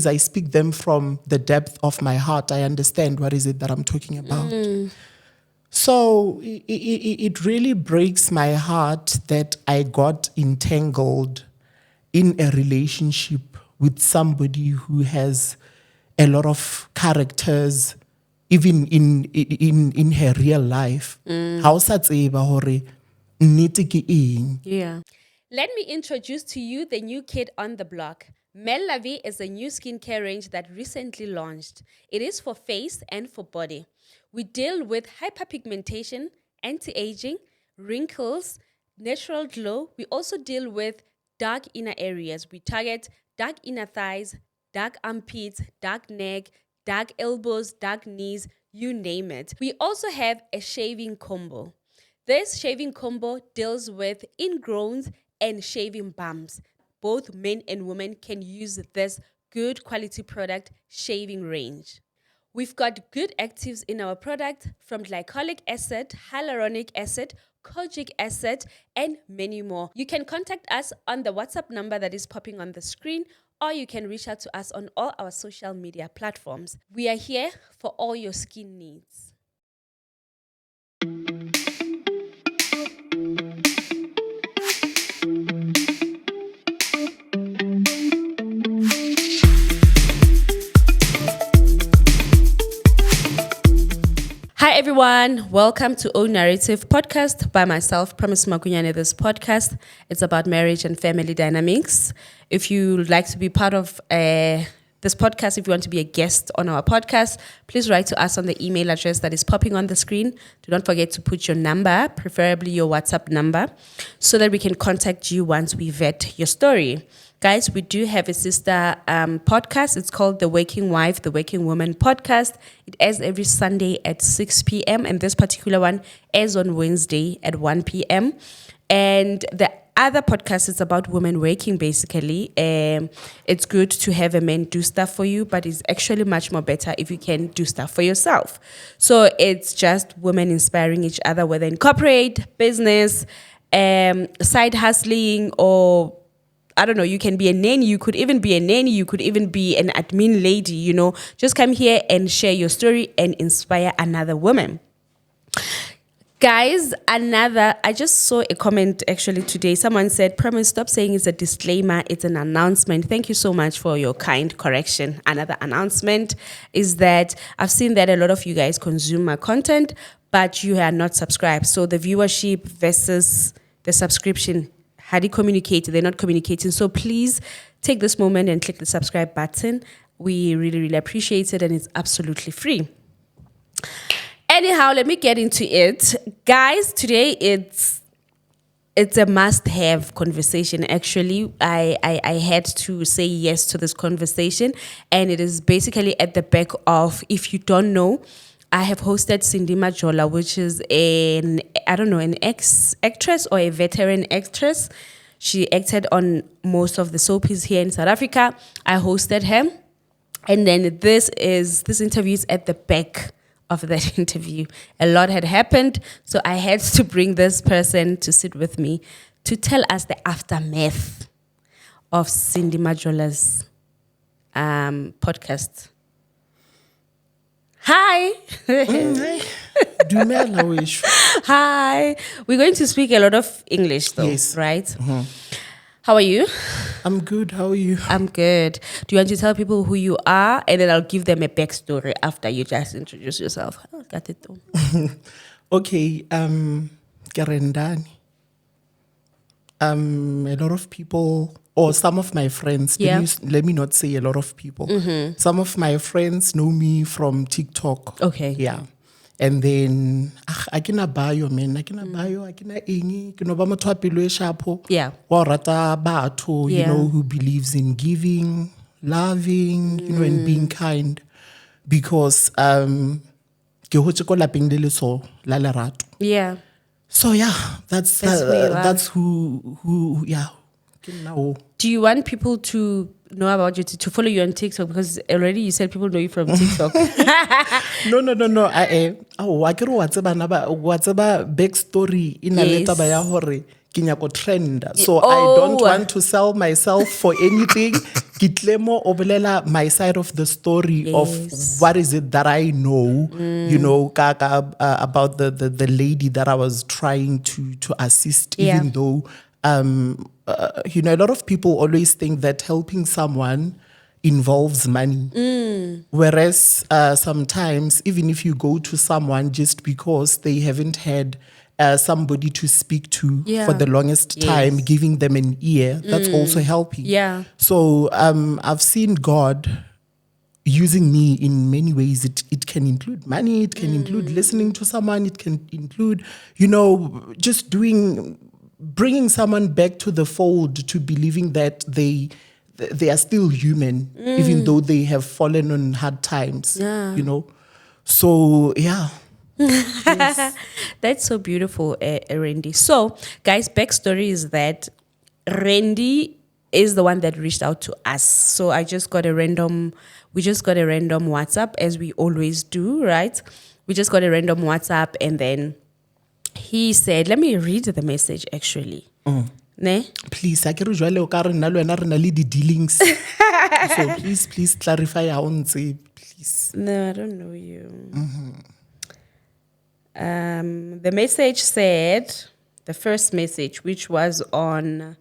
I speak them from the depth of my heart. I understand what is it that I'm talking about. So it really breaks my heart that I got entangled in a relationship with somebody who has a lot of characters, even in her real life. How sa tseba hore nnete ke eng? Yeah. Let me introduce to you the new kid on the block. Mellavi is a new skincare range that recently launched. It is for face and for body. We deal with hyperpigmentation, anti-aging, wrinkles, natural glow. We also deal with dark inner areas. We target dark inner thighs, dark armpits, dark neck, dark elbows, dark knees, you name it. We also have a shaving combo. This shaving combo deals with ingrowns and shaving bumps. Both men and women can use this good quality product shaving range. We've got good actives in our product from glycolic acid, hyaluronic acid, kojic acid, and many more. You can contact us on the WhatsApp number that is popping on the screen, or you can reach out to us on all our social media platforms. We are here for all your skin needs. Hi everyone, welcome to O Narrative Podcast by myself, Promise Makunyane. This podcast, it's about marriage and family dynamics. If you would like to be part of this podcast, if you want to be a guest on our podcast, please write to us on the email address that is popping on the screen. Do not forget to put your number, preferably your WhatsApp number, so that we can contact you once we vet your story. Guys, we do have a sister podcast. It's called The Waking Wife, The Waking Woman podcast. It airs every Sunday at 6 p.m. and this particular one airs on Wednesday at 1 p.m. And the other podcast is about women waking, basically. It's good to have a man do stuff for you, but it's actually much more better if you can do stuff for yourself. So it's just women inspiring each other, whether in corporate, business, side hustling, or I don't know, you can be a nanny, you could even be a nanny, you could even be an admin lady, you know. Just come here and share your story and inspire another woman. Guys, I just saw a comment actually today. Someone said, Promise, stop saying it's a disclaimer, it's an announcement. Thank you so much for your kind correction. Another announcement is that I've seen that a lot of you guys consume my content, but you are not subscribed. So the viewership versus the subscription, how they communicate, they're not communicating. So please take this moment and click the subscribe button. We really, really appreciate it, and it's absolutely free. Anyhow, let me get into it. Guys, today it's a must-have conversation. Actually, I had to say yes to this conversation, and it is basically at the back of, if you don't know, I have hosted Sindi Majola, which is an ex-actress or a veteran actress. She acted on most of the soapies here in South Africa. I hosted her. And then this interview is at the back of that interview. A lot had happened, so I had to bring this person to sit with me to tell us the aftermath of Sindi Majola's podcast. Hi. Hi. We're going to speak a lot of English though, Yes. right? Mm-hmm. How are you? I'm good. How are you? I'm good. Do you want to tell people who you are? And then I'll give them a backstory after you just introduce yourself. Oh, got it though. Okay. Rendani. A lot of people, or some of my friends, let me not say a lot of people. Mm-hmm. Some of my friends know me from TikTok. Okay. Yeah. And then, I can bio, man. I can bio, I can ingi. You know, ba motho a pelo e sharpo. Yeah. Wa rata batho, you know, who believes in giving, loving, you know, and being kind. Because, ke hotse ko lapeng le leso la lerato. Yeah. So yeah, that's who yeah. Do you want people to know about you, to follow you on TikTok? Because already you said people know you from TikTok. No. I can watch about backstory in a letter by a hore. Trend. So I don't want to sell myself for anything. Ke tle mo o bolela my side of the story of what is it that I know, you know, about the lady that I was trying to assist, even though, you know, a lot of people always think that helping someone involves money. Whereas sometimes, even if you go to someone just because they haven't had somebody to speak to for the longest time, giving them an ear, that's also helping. Yeah. So I've seen God using me in many ways. It can include money, it can include listening to someone, it can include, you know, just bringing someone back to the fold, to believing that they are still human, even though they have fallen on hard times, you know. So, yeah. Yes. That's so beautiful, Randy. So, guys, backstory is that Randy is the one that reached out to us. So we just got a random WhatsApp, as we always do, right? We just got a random WhatsApp, and then he said, let me read the message actually. Ne? Please, I can't usually the dealings. So please clarify our own say, please. No, I don't know you. The message said, the first message, which was on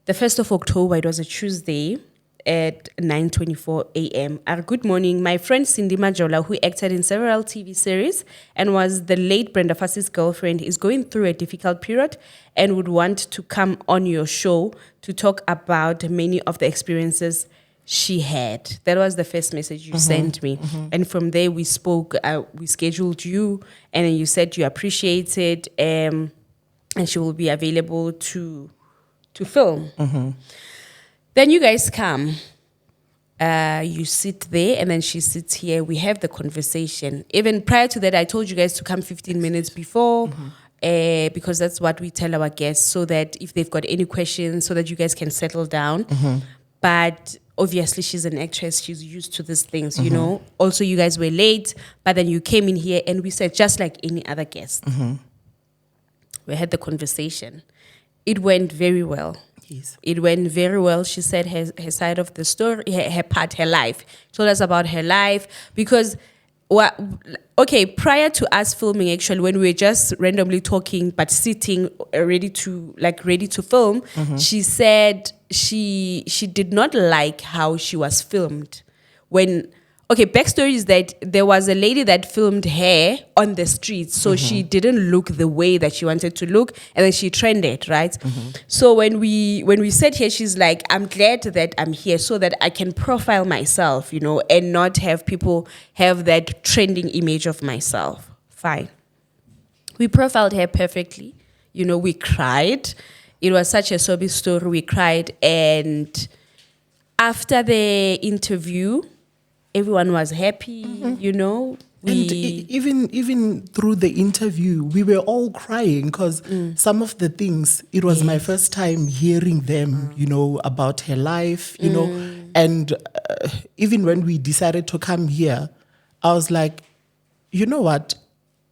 the 1st of October, it was a Tuesday at 9:24 a.m. Good morning. My friend Sindi Majola, who acted in several TV series and was the late Brenda Fassie's girlfriend, is going through a difficult period and would want to come on your show to talk about many of the experiences she had. That was the first message you sent me. And from there we spoke, we scheduled you, and then you said you appreciate it, and she will be available to film. Then you guys come, you sit there, and then she sits here. We have the conversation. Even prior to that, I told you guys to come 15 minutes before, because that's what we tell our guests, so that if they've got any questions, so that you guys can settle down. But obviously, she's an actress. She's used to these things, you know. Also, you guys were late, but then you came in here, and we said, just like any other guest. We had the conversation. It went very well. Yes. It went very well. She said her side of the story, her part, her life. Told us about her life, because prior to us filming, actually, when we were just randomly talking but sitting ready to film, she said she did not like how she was filmed. Backstory is that there was a lady that filmed her on the streets, so she didn't look the way that she wanted to look, and then she trended, right? So when we sat here, she's like, I'm glad that I'm here so that I can profile myself, you know, and not have people have that trending image of myself. Fine. We profiled her perfectly. You know, we cried. It was such a sobbing story. We cried, and after the interview, everyone was happy, you know. And even through the interview, we were all crying, because some of the things, it was my first time hearing them, you know, about her life, you know. And even when we decided to come here, I was like, you know what?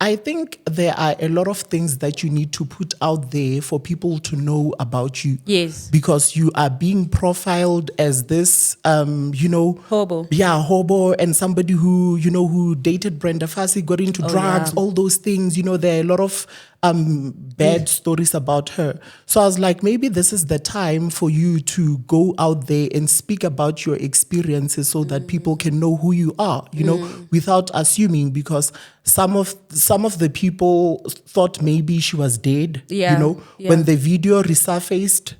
I think there are a lot of things that you need to put out there for people to know about you. Yes. Because you are being profiled as this, you know. Hobo. Yeah, hobo, and somebody who, you know, who dated Brenda Fassie, got into drugs, all those things. You know, there are a lot of bad stories about her. So I was like, maybe this is the time for you to go out there and speak about your experiences, so that people can know who you are, you know, without assuming, because some of the people thought maybe she was dead, you know. When the video resurfaced,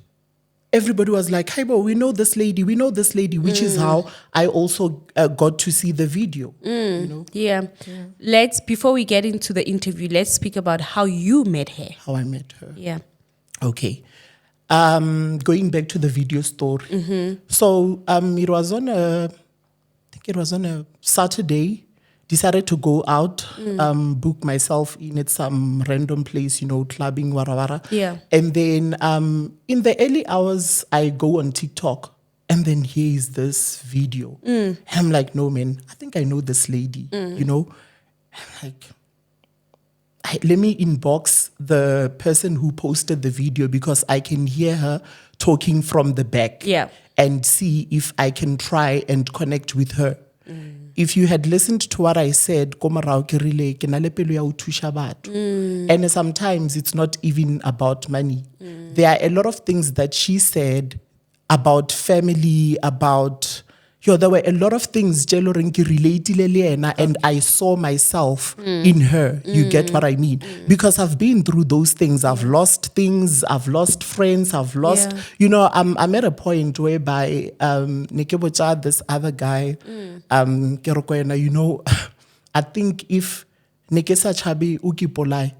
everybody was like, hey, we know this lady, which is how I also got to see the video. You know? Yeah. Before we get into the interview, let's speak about how you met her. How I met her. Yeah. Okay. Going back to the video story. So it was on a Saturday. Decided to go out, book myself in at some random place, you know, clubbing, wara. Yeah. And then in the early hours, I go on TikTok, and then here is this video. And I'm like, no, man, I think I know this lady, you know. I'm like, let me inbox the person who posted the video, because I can hear her talking from the back. Yeah. and see if I can try and connect with her. If you had listened to what I said, and sometimes it's not even about money. There are a lot of things that she said about family, about there were a lot of things and I saw myself in her. You get what I mean? Because I've been through those things. I've lost things, I've lost friends, I've lost, I'm at a point whereby Nikebocha, this other guy, I think if Nekesa Chabi Ukipolai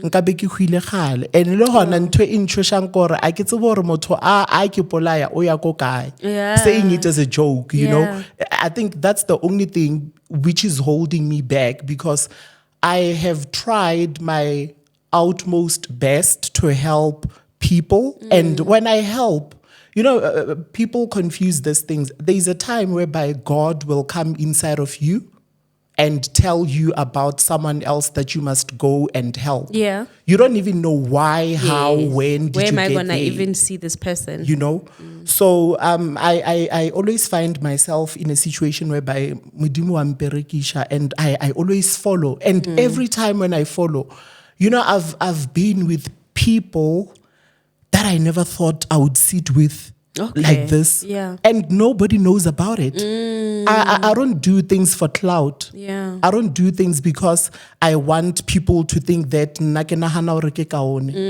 nkabe ke hwile gale and le hona ntwe intshosang gore a ke tsebo gore motho a ke polaya o ya ko kae, saying it as a joke, you know. I think that's the only thing which is holding me back, because I have tried my utmost best to help people, and when I help, people confuse these things. There's a time whereby God will come inside of you and tell you about someone else that you must go and help. Yeah. You don't even know why, how, when did Where you am I get gonna there? even see this person? So I always find myself in a situation whereby Mudimu amperekisha, and I always follow. And every time when I follow, I've been with people that I never thought I would sit with. Like this, and nobody knows about it. I don't do things for clout. I don't do things because I want people to think that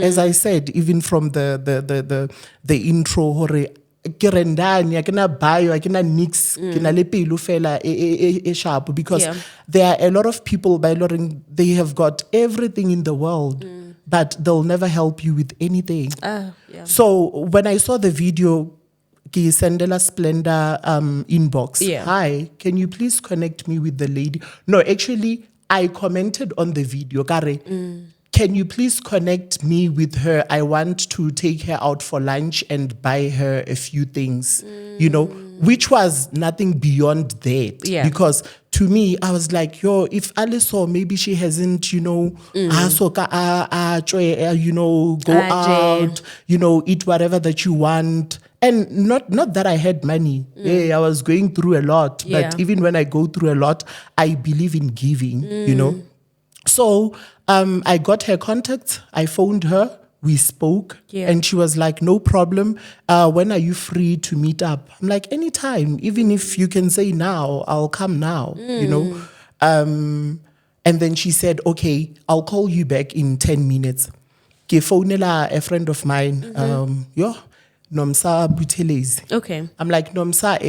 as I said, even from the intro, ke Rendani, ke na bio, ke na nix, ke na le pelo fela e sharp, because there are a lot of people they have got everything in the world, but they'll never help you with anything. So when I saw the video, ki sendela Splendor inbox. Hi, can you please connect me with the lady? No, actually, I commented on the video. Kare, can you please connect me with her? I want to take her out for lunch and buy her a few things, which was nothing beyond that. Because to me, I was like, if Alice saw, maybe she hasn't, go out, eat whatever that you want. And not that I had money. I was going through a lot. But even when I go through a lot, I believe in giving, So I got her contact. I phoned her. We spoke. And she was like, no problem. When are you free to meet up? I'm like, anytime. Even if you can say now, I'll come now, And then she said, okay, I'll call you back in 10 minutes. Ke phonela a friend of mine. Nomsa Butelezi. Okay. I'm like, Nomsa,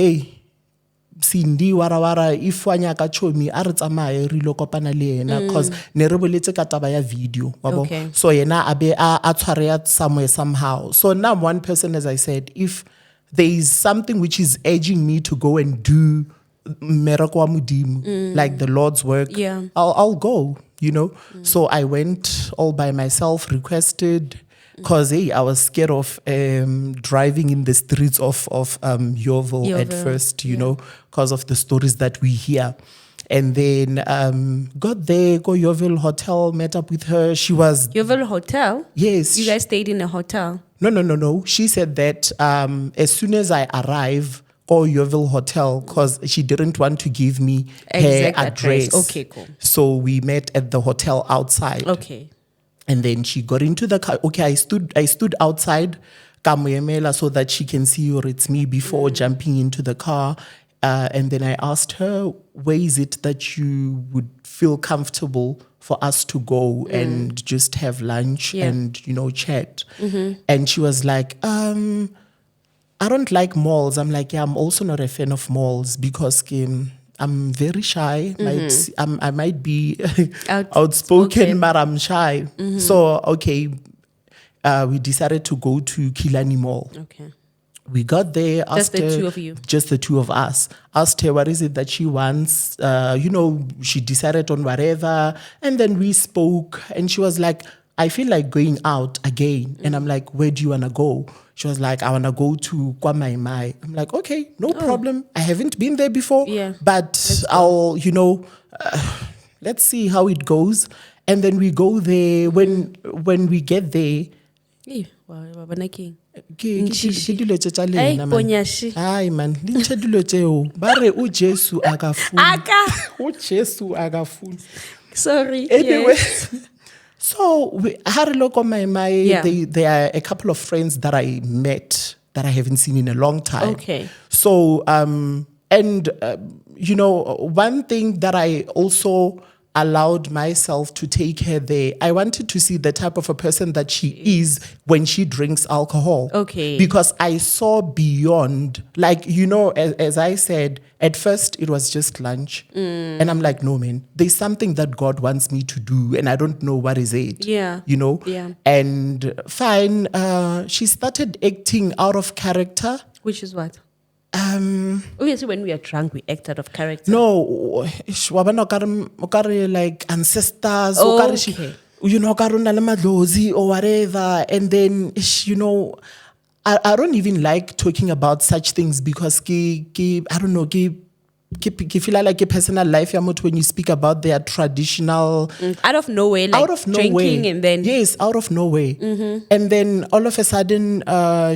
Sindi warawara if wanya ka chomi a re tsamaye re lo kopana le yena, cause ne re boletse ka taba ya video. So yena abe a tshware somewhere somehow. So now one person, as I said, if there is something which is urging me to go and do miracle wa Modimo, like the Lord's work, I'll go, So I went all by myself, requested, because I was scared of driving in the streets of Yeovil at first, because of the stories that we hear. And then got there, go Yeovil Hotel, met up with her. She was... Yeovil Hotel? Yes. You guys stayed in a hotel? No. She said that as soon as I arrive, go Yeovil Hotel, because she didn't want to give me her address. Okay, cool. So we met at the hotel outside. Okay. And then she got into the car. Okay, I stood outside Kamuyemela so that she can see or it's me before jumping into the car. And then I asked her, where is it that you would feel comfortable for us to go and just have lunch and, chat? And she was like, I don't like malls. I'm like, I'm also not a fan of malls because I'm very shy. I might be outspoken, but I'm shy. So, we decided to go to Kilani Mall. Okay. We got there. Just the two of you? Just the two of us. Asked her what is it that she wants. She decided on whatever. And then we spoke. And she was like, I feel like going out again. And I'm like, where do you want to go? She was like, I want to go to Kwamaimai. I'm like, okay, no problem. I haven't been there before. But I'll, let's see how it goes. And then we go there. When we get there, ke dilo tse tsa Hey, lena man. ponyashi. Ai man, le ntshe dilo tseo. Ba re o Jesu a ka fula. Aka. O Jesu a ka fula. Sorry. Anyway, Yes. so Hariloko my Yeah. there are a couple of friends that I met that I haven't seen in a long time. Okay. So and you know, one thing that I also allowed myself to take her there, I wanted to see the type of a person that she is when she drinks alcohol. Okay. Because I saw beyond, like, you know, as I said, at first it was just lunch. And I'm like, no, man, there's something that God wants me to do. And I don't know what is it. Yeah. You know? Yeah. And fine, she started acting out of character. Which is what? Obviously, when we are drunk, we act out of character. No, like ancestors, Oh, okay. you know, or whatever. And then, you know, I don't even like talking about such things because I don't know, ke feel like a personal life ya motho when you speak about their traditional Out of nowhere, like out of nowhere. drinking and then Yes, out of nowhere. And then all of a sudden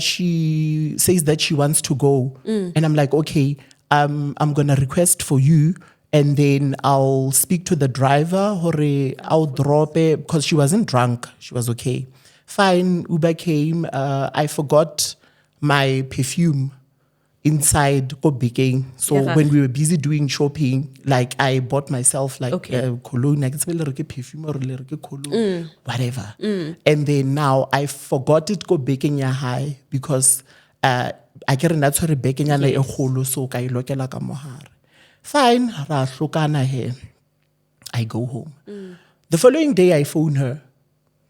she says that she wants to go. And I'm like, okay, I'm gonna request for you and then I'll speak to the driver or I'll drop it because she wasn't drunk. She was okay. Fine, Uber came. I forgot my perfume inside go baking. So Yeah. when we were busy doing shopping, like I bought myself like Okay. cologne, like it's perfume or cologne, whatever. And then now I forgot it go baking ya high because I get not sorry baking ya a holo so ka ilokela ka mohare. Fine, ra hlokana here. I go home. The following day I phone her.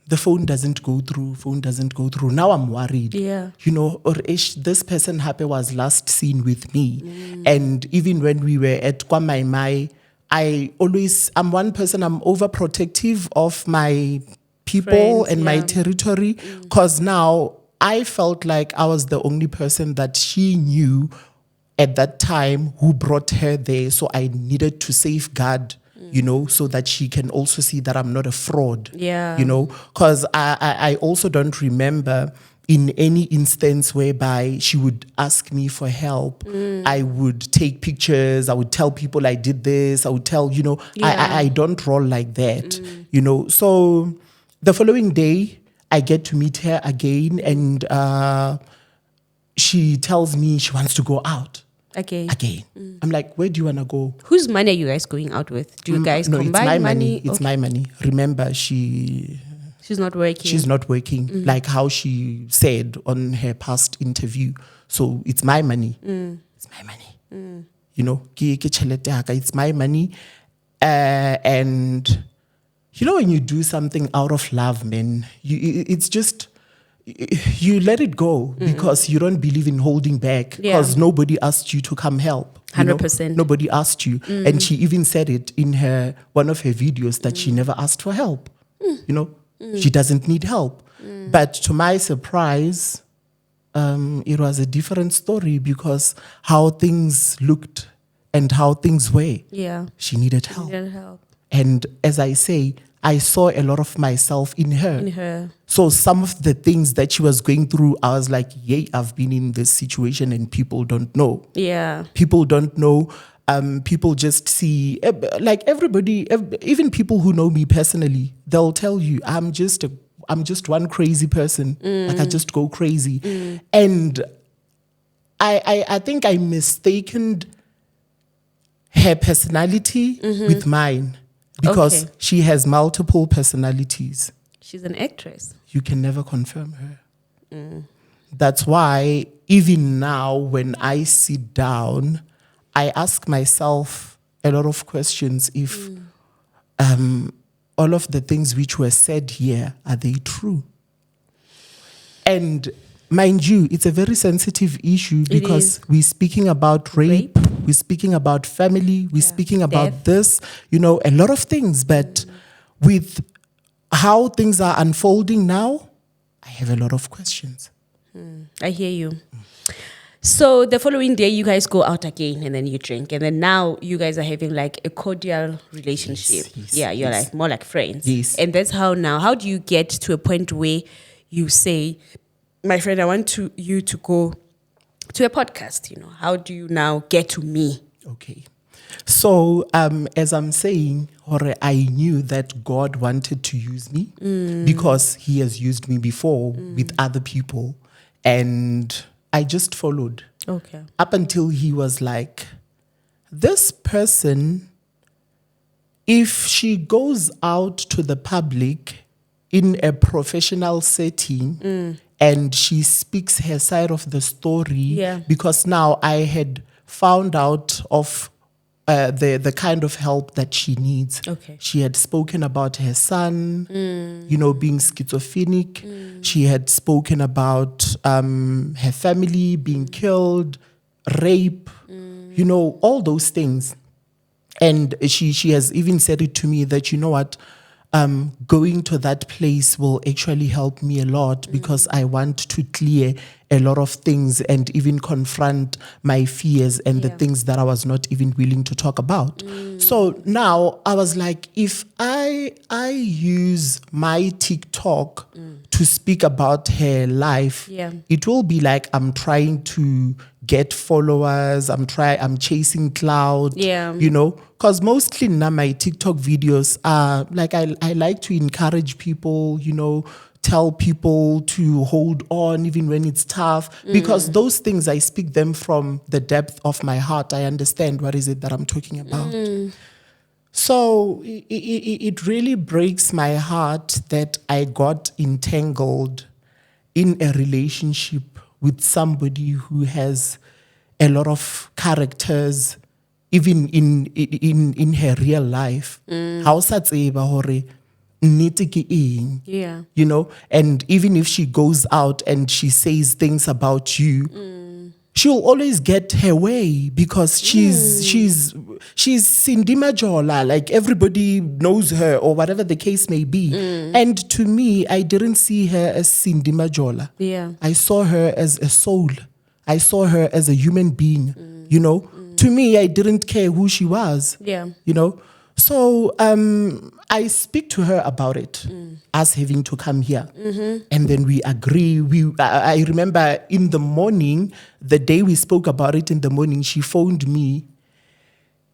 The phone doesn't go through. Now I'm worried. Yeah. You know, or this person happy was last seen with me. And even when we were at Kwamaimai, I'm one person, I'm overprotective of my people Friends, and my yeah. territory. Because now I felt like I was the only person that she knew at that time who brought her there. So I needed to safeguard, you know, so that she can also see that I'm not a fraud. Yeah. You know, because I also don't remember in any instance whereby she would ask me for help. I would take pictures. I would tell people I did this. I would tell, you know, Yeah. I don't roll like that, you know. So the following day, I get to meet her again and she tells me she wants to go out again. I'm like, where do you want to go? Whose money are you guys going out with? Do you guys No, combine it's my money. It's Okay. my money. Remember, she's not working. not working, like how she said on her past interview. So it's my money. It's my money. You know, it's my money. And you know, when you do something out of love, man, it's just you let it go because you don't believe in holding back because nobody asked you to come help. You know? 100%. Nobody asked you. And she even said it in one of her videos that she never asked for help. You know, she doesn't need help. But to my surprise, it was a different story because how things looked and how things were. Yeah. She needed help. Needed help. And as I say, I saw a lot of myself in her. In her. So some of the things that she was going through, I was like, yay, I've been in this situation and people don't know. Yeah. People don't know. People just see, like everybody, even people who know me personally, they'll tell you, I'm just one crazy person. Like I just go crazy. And I think I mistaken her personality with mine. Because Okay. she has multiple personalities. She's an actress. You can never confirm her. That's why even now when I sit down, I ask myself a lot of questions if all of the things which were said here, are they true? And mind you, it's a very sensitive issue because we're speaking about rape, we're speaking about family, we're speaking about death. this, you know, a lot of things. But with how things are unfolding now, I have a lot of questions. I hear you. So the following day, you guys go out again and then you drink. And then now you guys are having like a cordial relationship. Yes, yeah, you're yes. like more like friends. Yes. And that's how now, how do you get to a point where you say, my friend, I want you to go to a podcast. How do you now get to me? Okay. So, as I'm saying, Hore, I knew that God wanted to use me because He has used me before with other people, and I just followed. Okay. Up until He was like, this person, if she goes out to the public in a professional setting and she speaks her side of the story, because now I had found out of the kind of help that she needs. Okay. She had spoken about her son, being schizophrenic. She had spoken about her family being killed, rape, all those things. And she has even said it to me that, what, going to that place will actually help me a lot because I want to clear a lot of things and even confront my fears and the things that I was not even willing to talk about. So now I was like, if I use my TikTok to speak about her life, it will be like I'm trying to get followers, I'm chasing clout, because mostly now my TikTok videos are like, I like to encourage people, tell people to hold on even when it's tough, because those things, I speak them from the depth of my heart. I understand what is it that I'm talking about. So it really breaks my heart that I got entangled in a relationship with somebody who has a lot of characters, even in her real life. How sa tseba hore nnete ke eng? And even if she goes out and she says things about you, she'll always get her way because she's Sindi Majola, like everybody knows her or whatever the case may be. And to me, I didn't see her as Sindi Majola. I saw her as a soul. I saw her as a human being, To me, I didn't care who she was, So I speak to her about it, us having to come here. And then we agree. I remember in the morning, the day we spoke about it in the morning, she phoned me.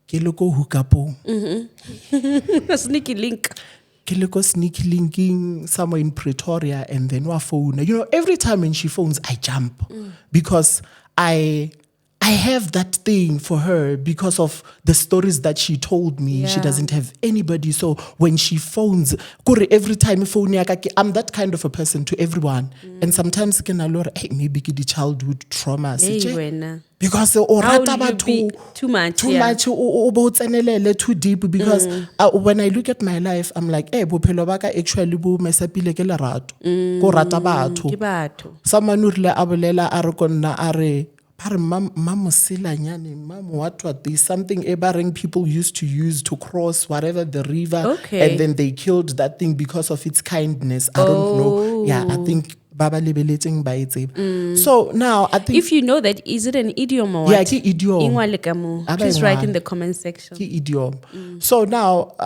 Keloko hookapo. A sneaky link. Keloko sneaky linking somewhere in Pretoria, and then wa phone. Every time when she phones, I jump because I have that thing for her because of the stories that she told me. She doesn't have anybody. So when she phones, every time I'm that kind of a person to everyone. And sometimes maybe the childhood trauma. Because too much, too deep. Because when I look at my life, I'm like, bophelo ba ka actually bo mesapile ke lerato. Ko rata batho. Someone who le abolela a re konna a re there's something Ebareng people used to use to cross whatever the river, and then they killed that thing because of its kindness. I don't know. Yeah, I think Baba liberating by it. So now I think, if you know that, is it an idiom or what? Yeah, ki idiom. Please write in the comment section. Ki idiom. So now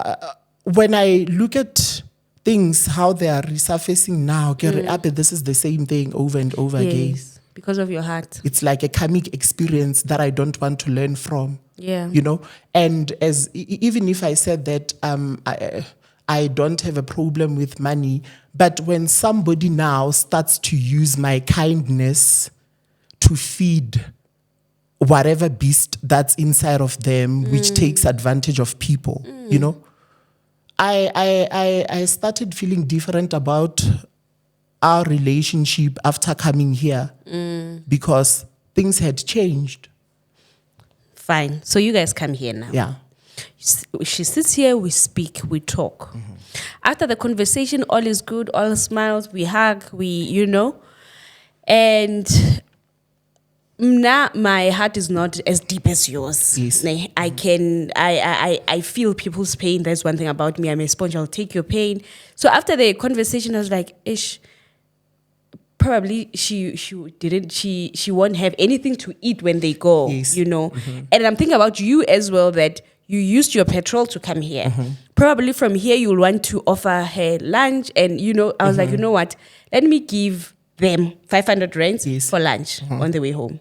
when I look at things how they are resurfacing now, this is the same thing over and over again. Because of your heart. It's like a karmic experience that I don't want to learn from. And as even if I said that I don't have a problem with money, but when somebody now starts to use my kindness to feed whatever beast that's inside of them, which takes advantage of people, I started feeling different about our relationship after coming here because things had changed. Fine. So you guys come here now. Yeah. She sits here, we speak, we talk. After the conversation, all is good, all smiles, we hug, and now my heart is not as deep as yours. Yes. I feel people's pain. That's one thing about me. I'm a sponge. I'll take your pain. So after the conversation, I was like, ish, probably she won't have anything to eat when they go, And I'm thinking about you as well, that you used your petrol to come here. Probably from here you'll want to offer her lunch, and I was like, you know what? Let me give them 500 rands Yes. for lunch on the way home.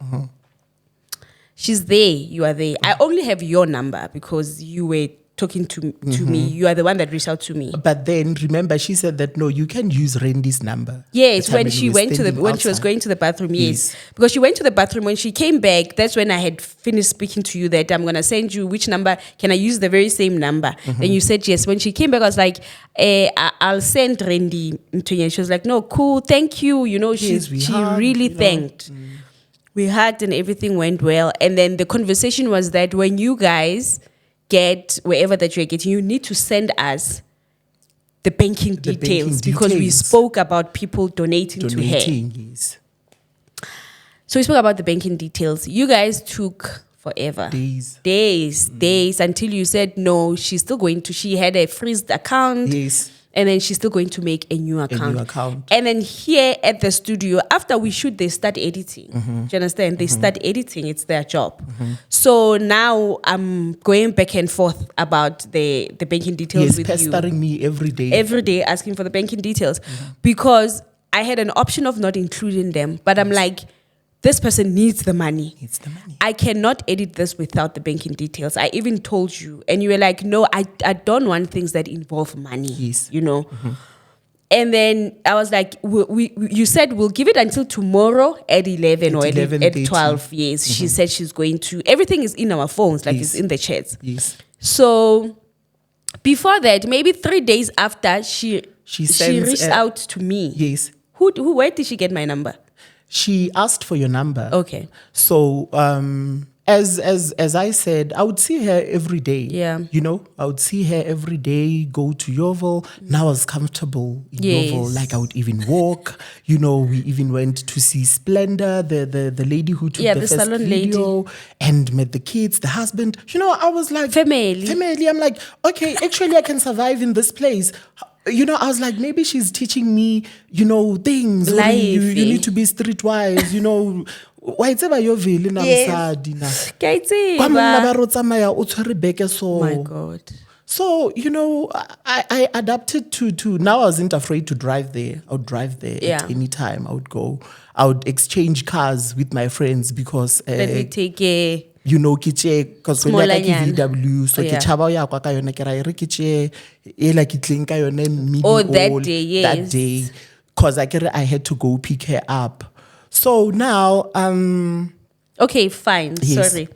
She's there, you are there. I only have your number because you were talking to me. You are the one that reached out to me. But then remember, she said that no, you can use Randy's number. Yes, The time when she we were went to the standing when she was outside. going to the bathroom, yes. Yes. Because she went to the bathroom. When she came back, that's when I had finished speaking to you that I'm gonna send you which number. Can I use the very same number? And you said yes. When she came back, I was like, I'll send Randy to you. And she was like, no, cool, thank you. You know, Yes, we she hugged, really you know. thanked. We hugged and everything went well. And then the conversation was that when you guys get wherever that you're getting, you need to send us the banking details because we spoke about people donating to her. Yes. So we spoke about the banking details. You guys took forever. Days until you said no, she's still going to, she had a freezed account. Yes. And then she's still going to make a new account. account. And then here at the studio, after we shoot, they start editing. Do you understand? They start editing. It's their job. So now I'm going back and forth about the banking details with you. Pestering me every day. Every day asking for the banking details. Because I had an option of not including them. But I'm like, this person needs the money. I cannot edit this without the banking details. I even told you. And you were like, no, I don't want things that involve money. Yes. You know? And then I was like, you said we'll give it until tomorrow at 11 or at 12. Yes. She said she's going to. Everything is in our phones, like it's in the chats. Yes. So before that, maybe 3 days after, she reached out to me. Yes. Where did she get my number? She asked for your number. Okay. So as I said, I would see her every day. Yeah. You know, I would see her every day, go to Yeovil. Now I was comfortable in Yeovil. Like I would even walk. You know, we even went to see Splendor, the lady who took the first salon video, lady. and met the kids, the husband. You know, I was like Family. I'm like, okay, actually I can survive in this place. You know, I was like, maybe she's teaching me, you know, things. Life. You need to be streetwise, you know. Why it's about your villain? Yes. So My God. So, you know, I adapted to now I wasn't afraid to drive there. I would drive there at any time. I would go. I would exchange cars with my friends because Let me take a you know kiche because when like VW so ke Yeah. chaba ya kwa ka yona ke ra e re kiche e la kitling ka yona midi that day, yes. that day because I had to go pick her up. So now okay, fine. Yes. Sorry.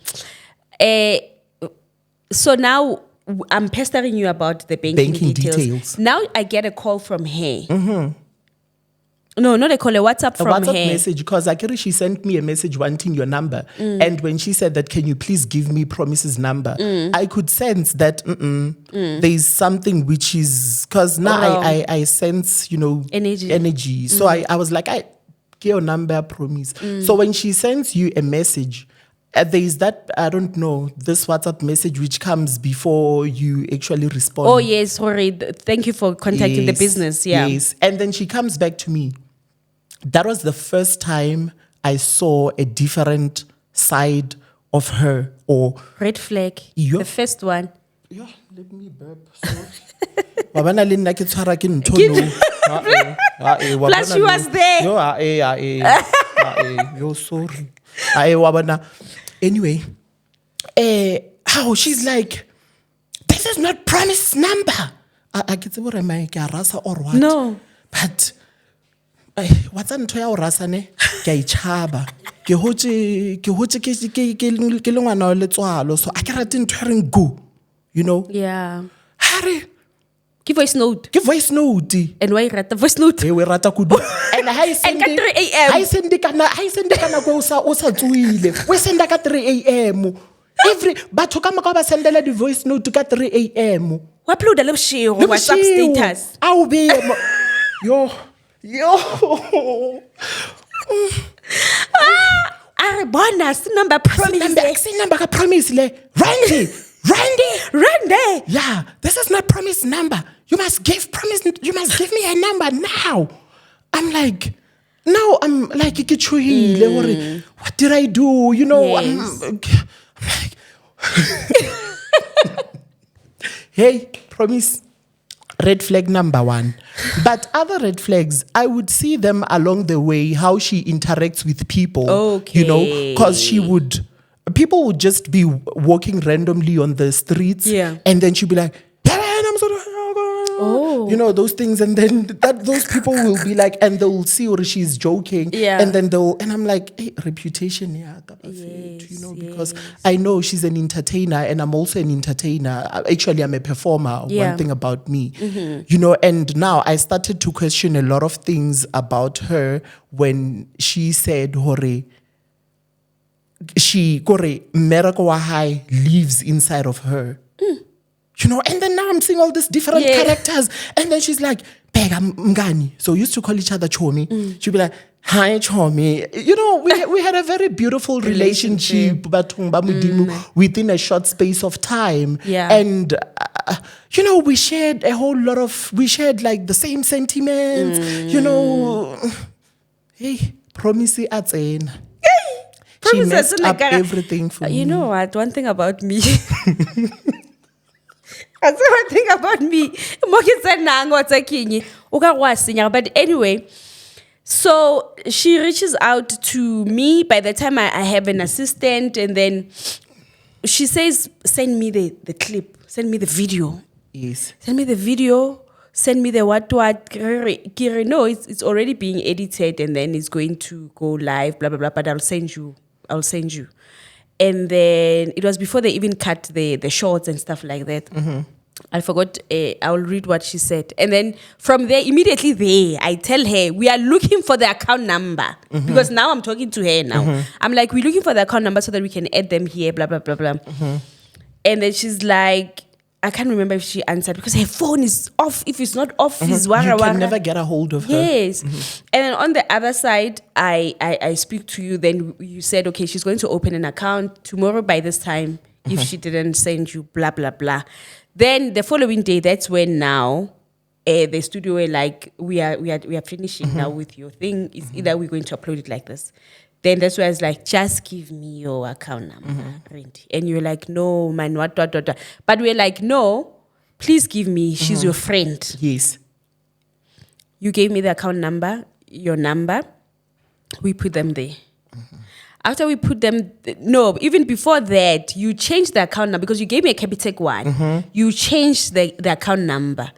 So now I'm pestering you about the banking details. Now I get a call from her. No, not a call, a WhatsApp from her. Message because she sent me a message wanting your number. And when she said that, can you please give me Promise's number? I could sense that there's something which is, because now I sense, you know, energy. So I was like, get your number, Promise. So when she sends you a message, there is that, I don't know, this WhatsApp message which comes before you actually respond. Oh, yes, sorry. Thank you for contacting the business. Yeah. Yes. And then she comes back to me. That was the first time I saw a different side of her. Or red flag. Yeah. The first one. Yeah, let me burp. Wabana le nna ke tshwara ke ntho no. Plus she was there. Yo, sorry. Wabana. Anyway, how she's like, this is not Promise's number. I get what am I rasa or what? No. But what's ntho ya o rasa ne? Ke a itshaba. Ke hotse ke le ngwana wa letswalo so I ke rate ntho reng go. You know? Yeah. Hare. Give voice note. Give voice note. And why rata voice note? We rata kudu. And I send at 3 a.m. I send kana go sa tsuile. We send ka 3 a.m. Every batho ka maka ba sendela di voice note ka 3 a.m. Upload a little share on WhatsApp status. I'll be yo. Bonus number Promise. Number ka Promise le. Randy. Yeah, this is not Promise number. You must give me a number now. I'm like, now I'm like, what did I do? You know, Yes. I'm like, hey, Promise. red flag number 1. But other red flags, I would see them along the way, how she interacts with people. Okay. You know, because people would just be walking randomly on the streets. Yeah. And then she'd be like, I'm sorry. Oh. You know, those things. And then those people will be like, and they'll see or she's joking. Yeah. And then and I'm like, hey, reputation, yeah. Yes, You know, because I know she's an entertainer and I'm also an entertainer. Actually, I'm a performer. Yeah. One thing about me, you know, and now I started to question a lot of things about her when she said, Hore, miracle high lives inside of her. You know, and then now I'm seeing all these different characters. And then she's like, Pega Mgani. So we used to call each other Chomi. She'd be like, hi, Chomi. You know, we had a very beautiful relationship within a short space of time. Yeah. And, you know, we shared like the same sentiments. You know, hey, promise at She messed up everything for me. You know what? One thing about me. That's one thing about me. But anyway, so she reaches out to me. By the time I have an assistant, and then she says, send me the clip, send me the video. Yes. Send me the video, send me the what. Kiri, no, it's already being edited and then it's going to go live, blah, blah, blah, but I'll send you. And then it was before they even cut the shorts and stuff like that. I forgot, I'll read what she said. And then from there, immediately there, I tell her, we are looking for the account number. Because now I'm talking to her now. I'm like, we're looking for the account number so that we can add them here, blah, blah, blah, blah. And then she's like, I can't remember if she answered because her phone is off. If it's not off, it's wara You wara. can never get a hold of her. Yes. And then on the other side, I speak to you. Then you said, okay, she's going to open an account tomorrow by this time. If she didn't send you, blah, blah, blah. Then the following day, that's when now the studio were like, we are finishing now with your thing. It's either we're going to upload it like this. Then that's why I was like, just give me your account number, Randy. And you're like, no, man, what. But we're like, no, please give me. She's your friend. Yes. You gave me the account number, your number. We put them there. After we put them, no, even before that, you changed the account number because you gave me a Capitec one. You changed the account number.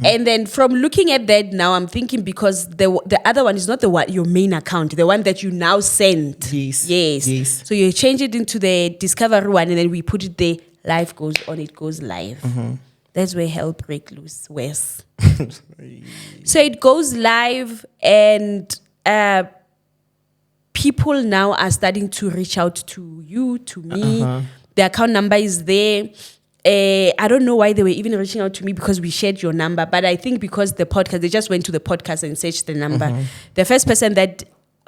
And then from looking at that now, I'm thinking because the other one is not your main account, the one that you now sent. Yes. So you change it into the Discovery one and then we put it there. Life goes on, it goes live. That's where hell break loose, Wes. So it goes live and people now are starting to reach out to you, to me. The account number is there. I don't know why they were even reaching out to me because we shared your number, but I think because the podcast, they just went to the podcast and searched the number. The first person that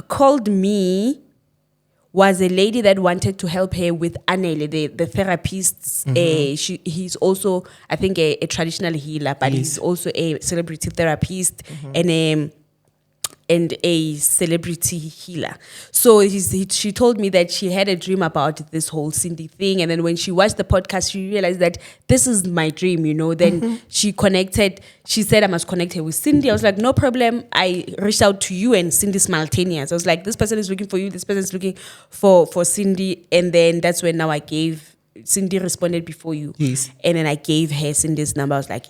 called me was a lady that wanted to help her with Anele, the therapist. He's also, I think, a traditional healer, but he's also a celebrity therapist and a celebrity healer. So she told me that she had a dream about this whole Sindi thing. And then when she watched the podcast, she realized that this is my dream, you know. Then she said I must connect her with Sindi. I was like, no problem. I reached out to you and Sindi simultaneous. I was like, this person is looking for you. This person is looking for Sindi. And then that's when now Sindi responded before you. Yes. And then I gave her Cindy's number. I was like,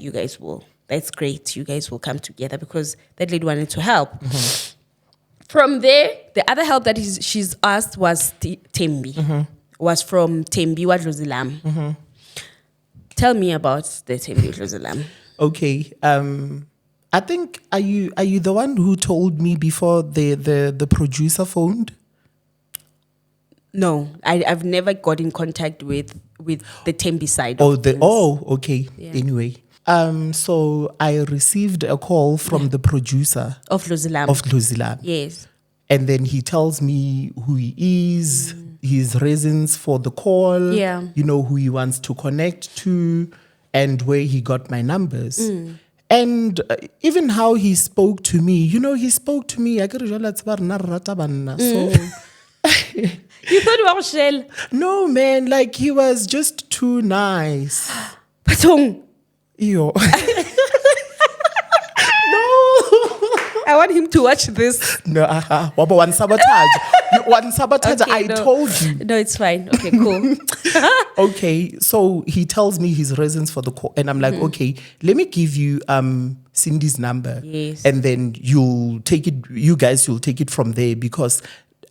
that's great. You guys will come together because that lady wanted to help. From there, the other help that she's asked was Tembi. Was from Tembi Wadlozilam. Tell me about the Tembi Wadlozilam. Okay. I think are you the one who told me before the producer phoned? No, I've never got in contact with the Tembi side. Okay. Yeah. Anyway. So I received a call from the producer of Luzilam. Yes. And then he tells me who he is, his reasons for the call, you know, who he wants to connect to, and where he got my numbers. And even how he spoke to me, you know, I so you thought you were shell? No, man, like he was just too nice. Patong. Yo. I want him to watch this. No, waba one sabotage. One sabotage. Okay, I no. told you. No, it's fine. Okay, cool. Okay, so he tells me his reasons for the call, and I'm like, okay, let me give you Cindy's number, Yes. and then you'll take it. You guys, you'll take it from there because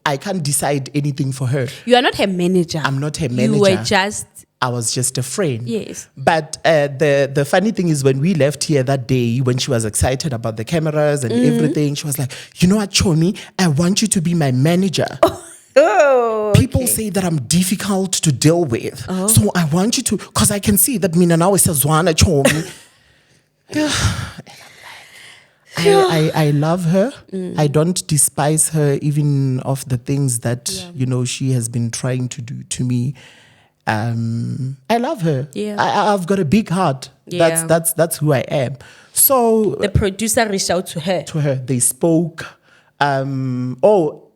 I can't decide anything for her. You are not her manager. I'm not her manager. You were just. I was just a friend. Yes. But the funny thing is, when we left here that day, when she was excited about the cameras and everything, she was like, you know what, Chomi, I want you to be my manager. Oh, People say that I'm difficult to deal with. So I want you to, because I can see that Mina now is a Zwana Chomi. I love her. I don't despise her, even of the things that, she has been trying to do to me. I love her. Yeah. I've got a big heart. Yeah. That's who I am. So the producer reached out to her. they spoke.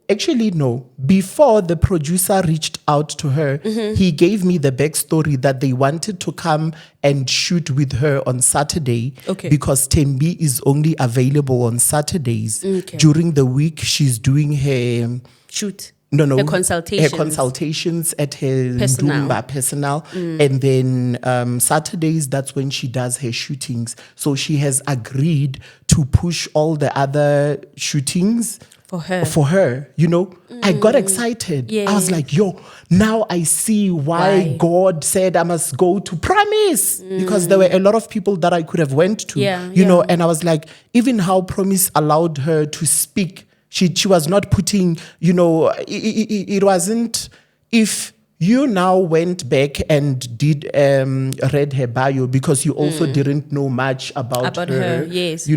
Actually, no. Before the producer reached out to her, he gave me the backstory that they wanted to come and shoot with her on Saturday. Okay. Because Tembi is only available on Saturdays. Okay. During the week, she's doing her Shoot. No. Her consultations. Her consultations at her Personal. Ndumba personal. And then Saturdays, that's when she does her shootings. So she has agreed to push all the other shootings For her. I got excited. Yeah. I was like, now I see why God said I must go to Promise. Because there were a lot of people that I could have went to. And I was like, even how Promise allowed her to speak, she was not putting, it wasn't, if you now went back and did read her bio because you also didn't know much about her. Yes.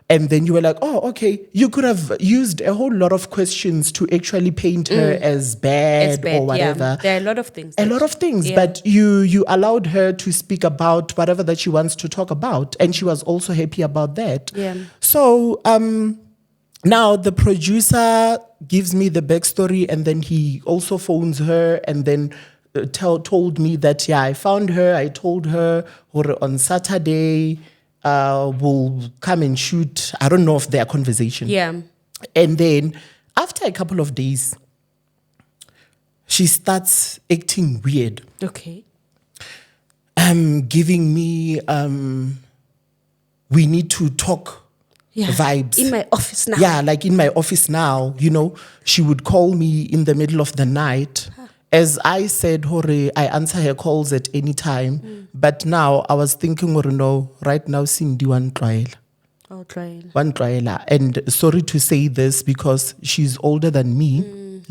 And then you were like, oh, okay, you could have used a whole lot of questions to actually paint her as bad or whatever. Yeah. There are a lot of things. But you allowed her to speak about whatever that she wants to talk about. And she was also happy about that. Yeah. So now the producer gives me the backstory, and then he also phones her and then told me that, I found her. I told her on Saturday we'll come and shoot. I don't know of their conversation. Yeah. And then after a couple of days, she starts acting weird. Okay. Giving me, we need to talk vibes. In my office now. Yeah, like in my office now, she would call me in the middle of the night. As I said, Hore, I answer her calls at any time. But now I was thinking, no, right now, Cindy one trial. Oh, trial. One trial. And sorry to say this because she's older than me,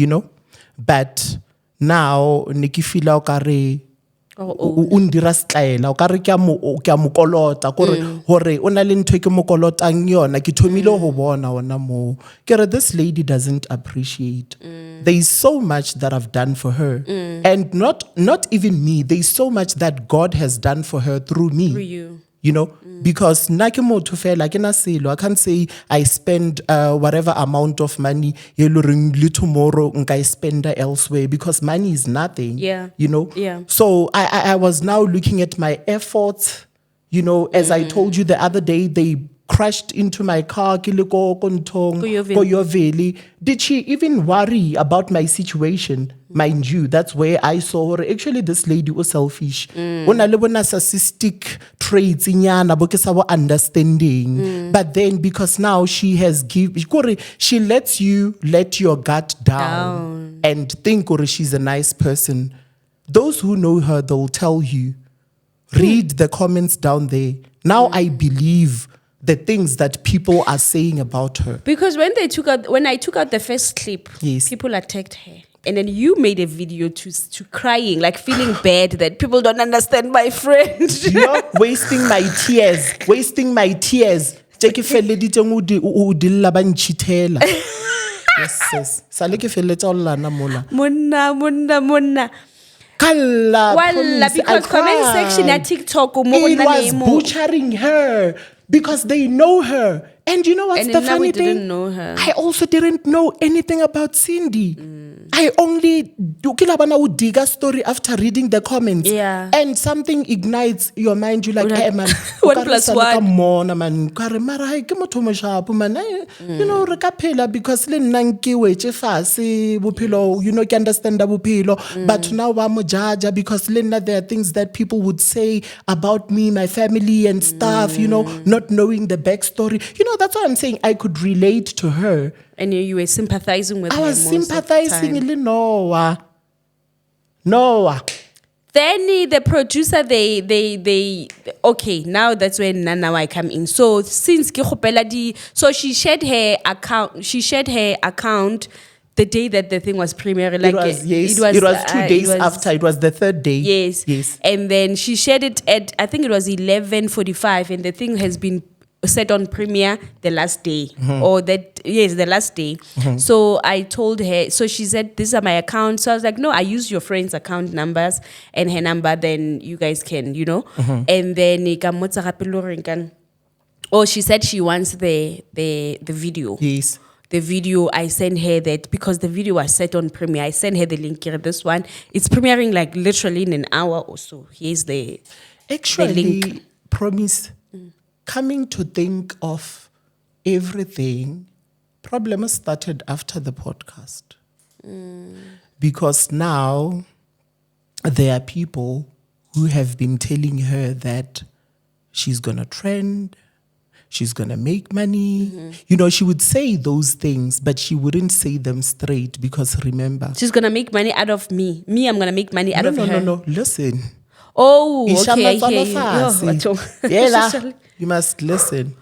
But now, Nikki fila okare, undira stlaela, okare ke a mo kolota, hore ona le ntho ke mo kolotang yona, ke thomile ho bona ona mo. Kere, this lady doesn't appreciate. There is so much that I've done for her. And not even me. There is so much that God has done for her through me. Through you. Because I can't say I spend whatever amount of money tomorrow I spend elsewhere, because money is nothing. Yeah. Yeah. So I was now looking at my efforts. As I told you the other day, they crashed into my car. Did she even worry about my situation? Mind you, that's where I saw her. Actually, this lady was selfish. Narcissistic traits understanding. But then because now she has she lets you let your gut down. And think she's a nice person. Those who know her, they'll tell you. Read the comments down there. Now I believe the things that people are saying about her. Because when I took out the first clip, people attacked her. And then you made a video to crying, like feeling bad that people don't understand my friend. You're wasting my tears. Take a yes. Munna. Because comment section at TikTok it was butchering her because they know her. And you know what's And the then now funny we thing? didn't know her. I also didn't know anything about Cindy. I only diga story after reading the comments. Yeah. And something ignites your mind. You're like, Like, hey man, 1 plus 1. man. Mara hai ke motho mo sharp, man. You know, re ka phela because le nna nkiwe tše fase bophelo, you know, ke understand bophelo. But now ba mo judge because le nna there are things that people would say about me, my family and stuff, you know, not knowing the backstory. You know, that's what I'm saying. I could relate to her. And you were sympathizing with her. I was most sympathizing of the time. in Noah. Then the producer, they okay, now that's when now I come in. So since so she shared her account the day that the thing was premiering. Like It was 2 days after. It was the third day. Yes. Yes. And then she shared it at, I think it was 11:45, and the thing has been set on premiere the last day. The last day. So I told her, so she said, these are my accounts. So I was like, no, I use your friend's account numbers and her number, then you guys can, you know. And then she said she wants the video. Yes. The video, I sent her that because the video was set on premiere. I sent her the link here. This one, it's premiering like literally in an hour or so. Here's the Actually, Promise, coming to think of everything, problem started after the podcast. Because now there are people who have been telling her that she's going to trend, she's going to make money. You know, she would say those things, but she wouldn't say them straight because remember. She's going to make money out of me. I'm going to make money out of her. No. Listen. Oh, okay, I hear you. Yeah, you must listen.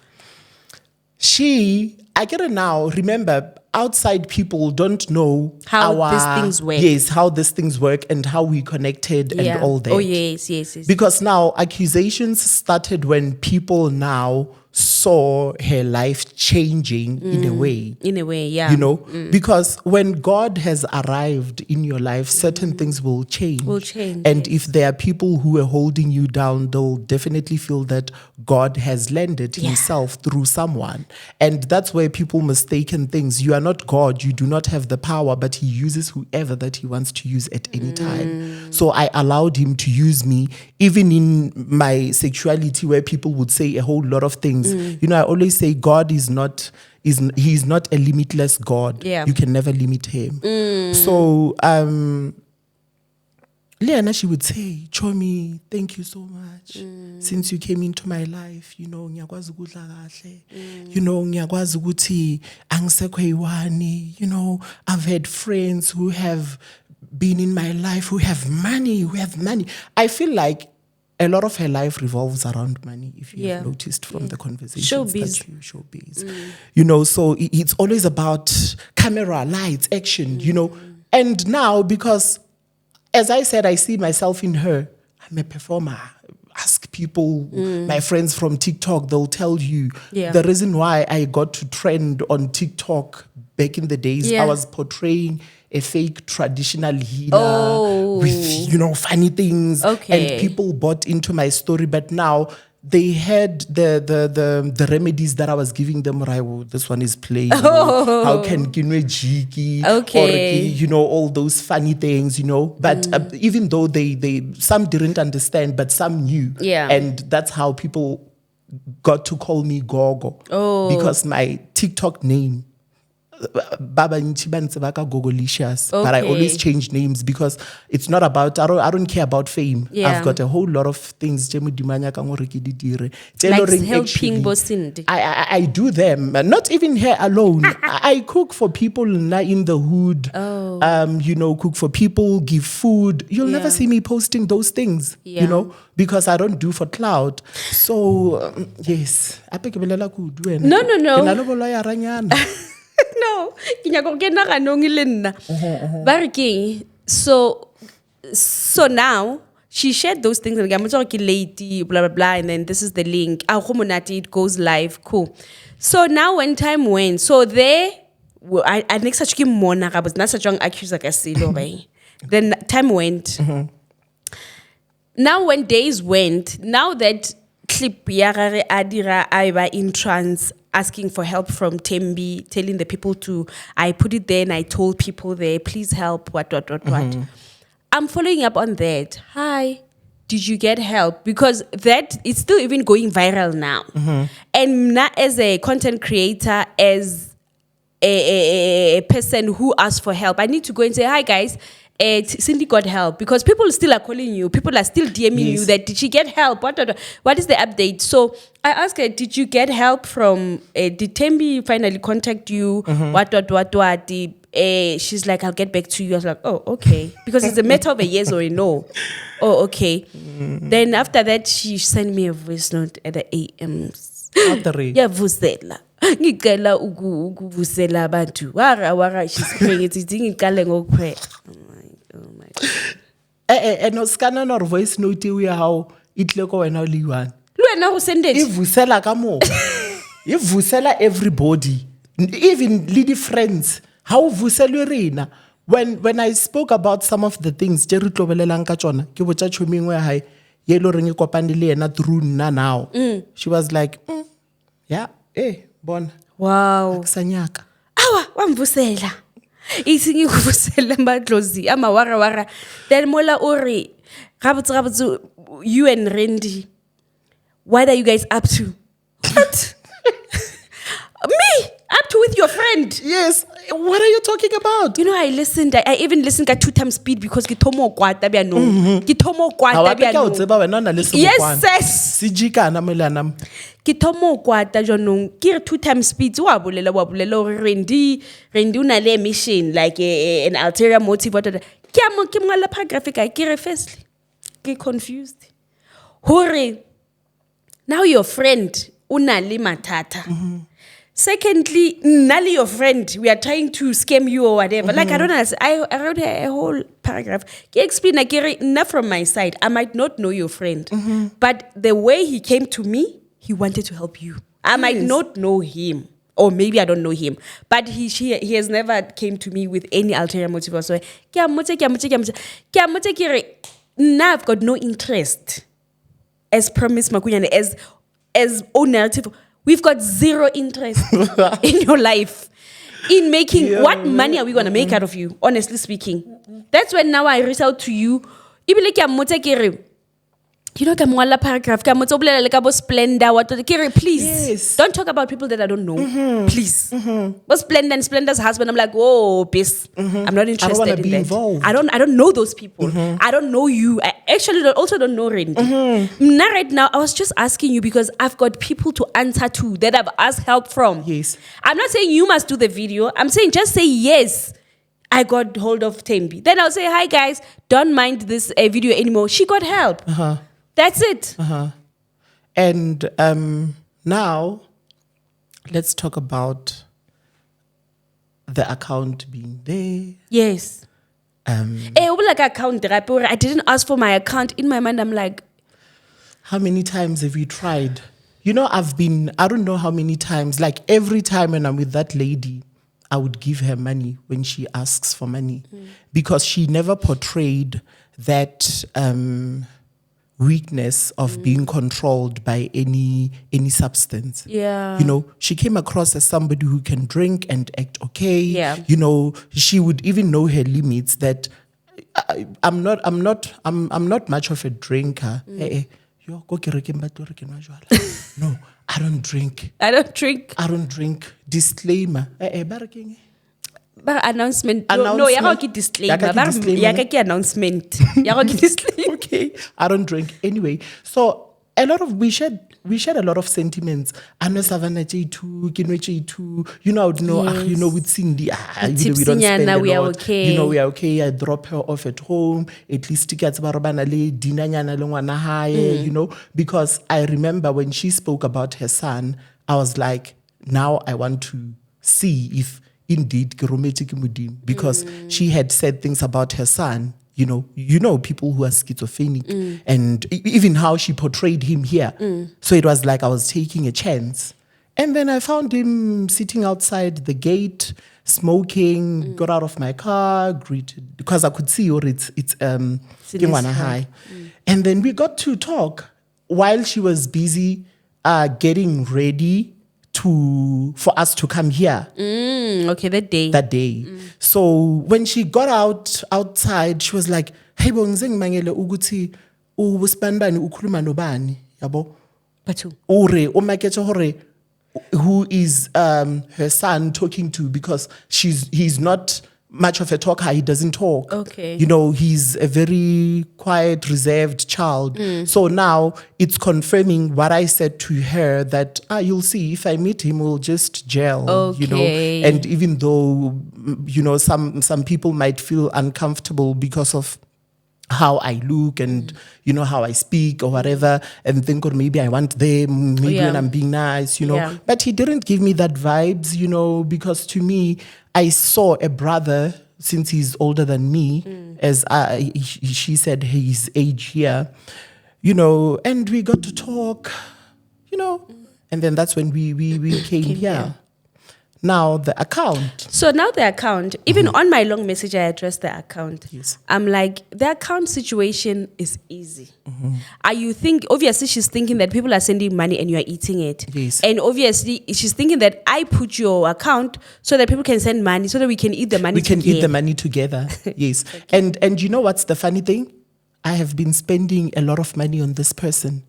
I get it now. Remember, outside people don't know how these things work. Yes, how these things work and how we connected and all that. Oh, yes. Because now accusations started when people now saw her life changing in a way. In a way, yeah. You know, because when God has arrived in your life, certain things will change. And if there are people who are holding you down, they'll definitely feel that God has landed himself through someone. And that's where people mistaken things. You are not God. You do not have the power, but he uses whoever that he wants to use at any time. So I allowed him to use me, even in my sexuality, where people would say a whole lot of things. You know, I always say God is not a limitless God. Yeah. You can never limit him. So Leana, she would say, Chomi, thank you so much. Since you came into my life, you know, ngiyakwazi ukudla kahle. You know, ngiyakwazi ukuthi angisekho eyiwani. You know, I've had friends who have been in my life who have money. I feel like a lot of her life revolves around money, if you have noticed from the conversations showbiz. You know, so it's always about camera, lights, action, you know. And now, because, as I said, I see myself in her, I'm a performer. Ask people, my friends from TikTok, they'll tell you the reason why I got to trend on TikTok back in the days, I was portraying a fake traditional healer with, you know, funny things. And people bought into my story. But now they had the remedies that I was giving them. This one is playing. How can Kinwe Jiki? Or, you know, all those funny things, you know. But even though some didn't understand, but some knew. And that's how people got to call me Gogo. Because my TikTok name, Baba Gogolicious, but I always change names because it's not about, I don't care about fame. I've got a whole lot of things. Like helping Bosindi. I do them, not even here alone. I cook for people in the hood. You know, cook for people, give food. You'll never see me posting those things, you know, because I don't do for cloud. So, yes. No. No, so now she shared those things and I'm talking lady, blah blah blah, and then this is the link. It goes live, cool. So now when time went, so there, I next such game mona was not such young accused like a then time went. Now when days went, now that clip Yarare Adira Aiba in trance, asking for help from Tembi, telling the people I put it there and I told people there, please help, what. I'm following up on that. Hi, did you get help? Because that is still even going viral now. And not as a content creator, as a person who asked for help, I need to go and say, hi guys, Cindy got help, because people still are calling you, people are still DMing you that did she get help? What is the update? So I asked her, did you get help from? Did Tembi finally contact you? What? She's like, I'll get back to you. I was like, oh, okay, because it's a matter of a yes or a no. Oh, okay. Then after that, she sent me a voice note at the AM. Yeah, vusela. Ngicela ukuvusela abantu. Wara she's praying it ngicale ngokupray. Oh my God. And scanner nor voice note we how itle ko wena le one. Le wena go send it. Ivusela ka mo. Ivusela everybody. Even lady friends. How vuselwe rena. When I spoke about some of the things Jerry Tlobelelang ka tsona ke botsa chomingwe hai ye lo reng e kopane le ena through nna now. She was like, yeah, bon. Wow. Akusanyaka. Awa wamvusela. Ithi ngikuvusela mbadlozi ama wara. Then mola uri gabutse you and Randy. What are you guys up to? What? Me? Up to with your friend? Yes. What are you talking about? You know, I listened. I even listened at 2 times speed because gitomo kwata bia no. Gitomo kwata bia no. Yes, yes. Sijika na melanam. Gitomo kwata jonong. Kire 2 times speed. Wa bulela Randy una le mission like an ulterior motive. Ki mwala paragraph ka kire firstly. Ki confused. Hore. Now your friend una le matata. Secondly, Nali, your friend, we are trying to scam you or whatever. Like, I don't know. I wrote a whole paragraph. Can you explain, enough from my side. I might not know your friend, but the way he came to me, he wanted to help you. I might not know him, or maybe I don't know him, but he has never came to me with any ulterior motive or so. Now I've got no interest, as promised, Makunyane, as own narrative. We've got zero interest in your life. In making, what money are we going to make out of you, honestly speaking? That's when now I reach out to you. You know, paragraph, please, yes. Don't talk about people that I don't know. Please. What's Splenda and Splenda's husband? I'm like, oh, piss. I'm not interested I don't in that. Involved. I don't know those people. I don't know you. I actually also don't know Randy. Now, right now, I was just asking you because I've got people to answer to that I've asked help from. Yes. I'm not saying you must do the video. I'm saying just say yes. I got hold of Tembi. Then I'll say, hi guys, don't mind this video anymore. She got help. That's it. And now, let's talk about the account being there. Yes. Like account, I didn't ask for my account. In my mind, I'm like, how many times have you tried? You know, I don't know how many times, like every time when I'm with that lady, I would give her money when she asks for money because she never portrayed that weakness of being controlled by any substance. Yeah. You know, she came across as somebody who can drink and act okay. Yeah. You know, she would even know her limits that I'm not much of a drinker. No, I don't drink. I don't drink. I don't drink. Disclaimer. Announcement. No, disclaimer. Announcement. Okay, I don't drink anyway. So we shared a lot of sentiments. I know Savannah J2, you know, I would know, yes. you know, with Cindy, we don't spend a lot. We are okay. You know, we are okay. I drop her off at home. At least tickets you know, because I remember when she spoke about her son, I was like, now I want to see if indeed because she had said things about her son. You know, people who are schizophrenic and even how she portrayed him here. So it was like I was taking a chance. And then I found him sitting outside the gate, smoking, got out of my car, greeted, because I could see it's Kingwana High. And then we got to talk while she was busy getting ready for us to come here Okay, that day. that day. So when she got outside, she was like, "Hey, mangele uguti ubusbanbani ukhuluma nobani yabo." But who? Ore umakethe hore who is her son talking to, because he's not much of a talker. He doesn't talk. Okay. You know, he's a very quiet, reserved child. So now it's confirming what I said to her, that you'll see, if I meet him, we'll just gel. You know, Okay. and even though, you know, some people might feel uncomfortable because of how I look and, you know, how I speak or whatever, and think, or maybe I want them, maybe Yeah. when I'm being nice, you know. Yeah. But he didn't give me that vibes, you know, because to me, I saw a brother, since he's older than me, as she said, his age here, you know, and we got to talk, you know, and then that's when we came here. here. Now the account. So now the account, even on my long message, I addressed the account. Yes. I'm like, the account situation is easy. Obviously she's thinking that people are sending money and you are eating it. Yes. And obviously she's thinking that I put your account so that people can send money, so that we can eat the money We can together. eat the money together. Yes. And you know what's the funny thing? I have been spending a lot of money on this person.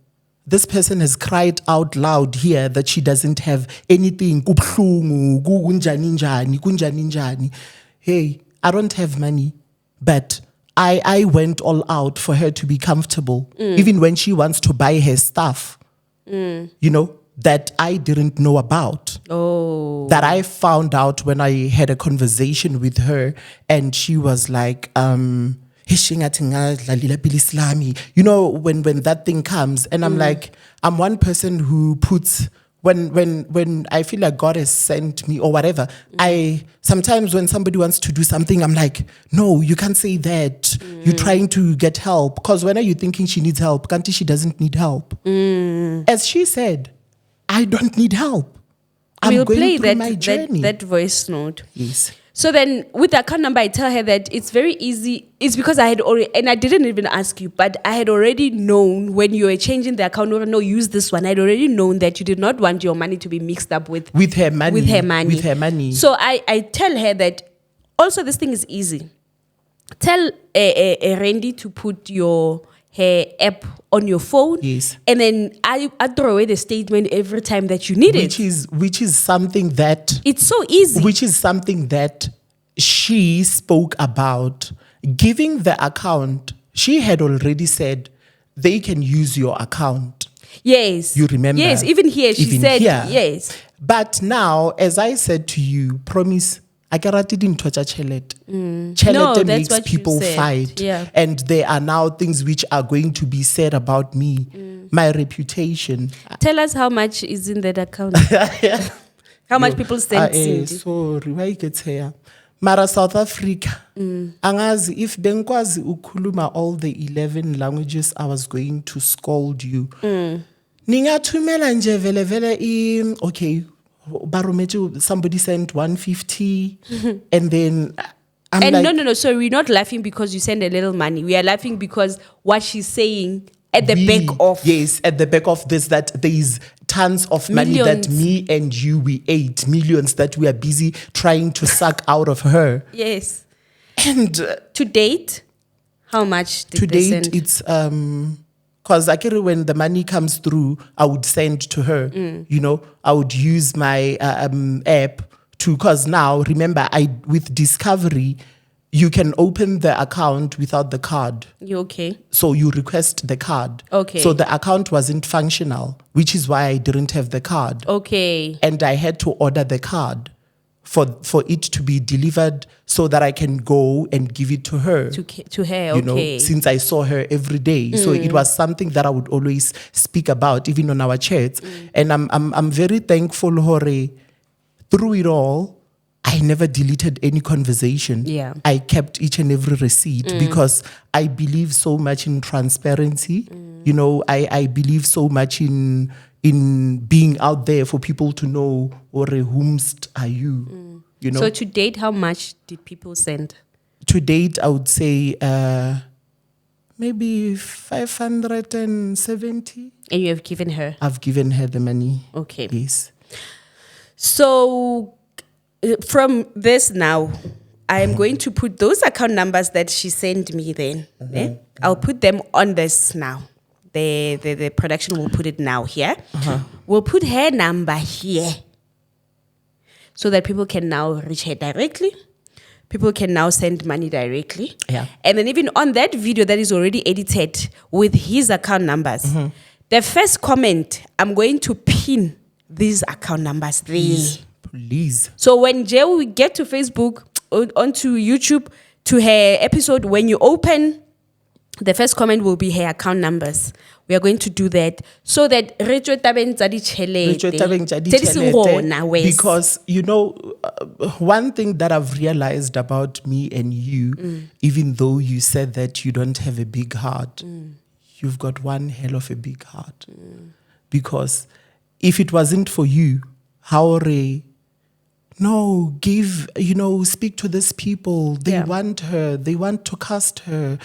This person has cried out loud here that she doesn't have anything. Kubhlungu, kunjani njani, kunjani njani. Hey, I don't have money, but I went all out for her to be comfortable. Even when she wants to buy her stuff, you know, that I didn't know about. Oh. That I found out when I had a conversation with her, and she was like, you know, when that thing comes, and I'm like, I'm one person who puts, when I feel like God has sent me or whatever, I sometimes when somebody wants to do something, I'm like, no, you can't say that. You're trying to get help. Because when are you thinking she needs help? Kanti, she doesn't need help. As she said, I don't need help. I'm We'll going play through my journey. that voice note. Yes. So then with the account number, I tell her that it's very easy. It's because I had already, and I didn't even ask you, but I had already known when you were changing the account number, no, use this one. I'd already known that you did not want your money to be mixed up with her money. With her money. With her money. So I tell her that also this thing is easy. Tell Randy to put her app on your phone. Yes. And then I throw away the statement every time that you need it. Which is something that It's so easy. which is something that she spoke about. Giving the account, she had already said they can use your account. Yes. You remember? Yes, even here she Even said here. yes. But now, as I said to you, promise, Akarati didn't touch a chelet. No, Chelet that's makes what you people said. fight. Yeah. And there are now things which are going to be said about me, my reputation. Tell us how much is in that account. How much people send Cindy. Sorry, why gets here? Mara South Africa. Angazi, if benkwazi ukuluma all the 11 languages, I was going to scold you. Ningathumela nje vele vele okay, barometer, somebody sent 150 and then I'm And like, no. So we're not laughing because you send a little money. We are laughing because what she's saying at the back of. Yes, at the back of this, that there is tons of money that Millions. me and you, we ate, millions that we are busy trying to suck out of her. Yes. And To date, how much did to they date, send? it's because when the money comes through, I would send to her. You know, I would use my app to, because now remember, with Discovery, you can open the account without the card. You okay? So you request the card. Okay. So the account wasn't functional, which is why I didn't have the card. Okay. And I had to order the card for it to be delivered so that I can go and give it to her. To her, You know, okay. since I saw her every day. So it was something that I would always speak about, even on our chats. And I'm very thankful, Hore, through it all, I never deleted any conversation. Yeah. I kept each and every receipt because I believe so much in transparency. You know, I believe so much in being out there for people to know, or whomst are you? You know. So to date, how much did people send? To date, I would say maybe 570. And you have given her? I've given her the money. Okay. Yes. So from this now, I am going to put those account numbers that she sent me then. I'll put them on this now. The production will put it now here. We'll put her number here so that people can now reach her directly. People can now send money directly. Yeah. And then even on that video that is already edited with his account numbers, the first comment, I'm going to pin these account numbers there. Please. So when Jay will get to Facebook, onto YouTube, to her episode, when you open, the first comment will be her account numbers. We are going to do that so that because one thing that I've realized about me and you, even though you said that you don't have a big heart, you've got one hell of a big heart. Because if it wasn't for you, speak to these people. They want her. They want to cast her.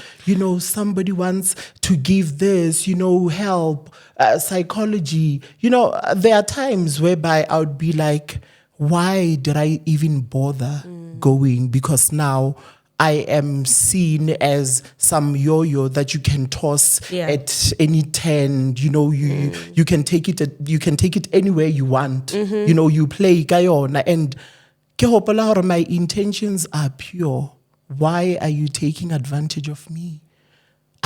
Somebody wants to give this, help, psychology. There are times whereby I would be like, why did I even bother going? Because now I am seen as some yo-yo that you can toss at any turn. You can take it anywhere you want. You play Gayona, and my intentions are pure. Why are you taking advantage of me?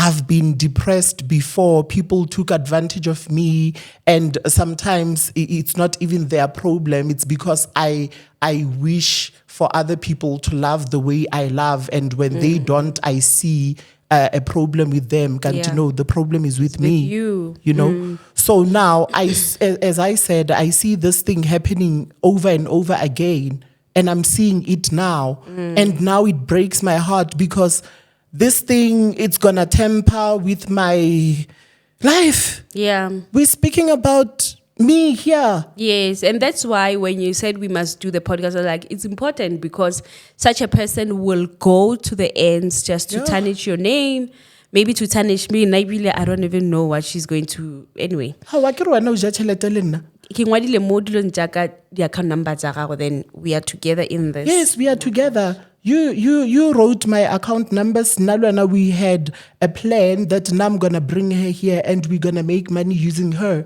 I've been depressed before. People took advantage of me, and sometimes it's not even their problem. It's because I wish for other people to love the way I love, and when they don't, I see a problem with them. The problem is with me. You. So now, as I said, I see this thing happening over and over again, and I'm seeing it now, and now it breaks my heart because this thing, it's gonna tamper with my life. Yeah. We're speaking about me here. Yes, and that's why when you said we must do the podcast, I was like, it's important because such a person will go to the ends just to tarnish your name, maybe to tarnish me. And I don't even know what she's going to. Anyway. Then we are together in this. Yes, we are together. You wrote my account numbers. Nalwana, we had a plan that now I'm gonna bring her here and we're gonna make money using her.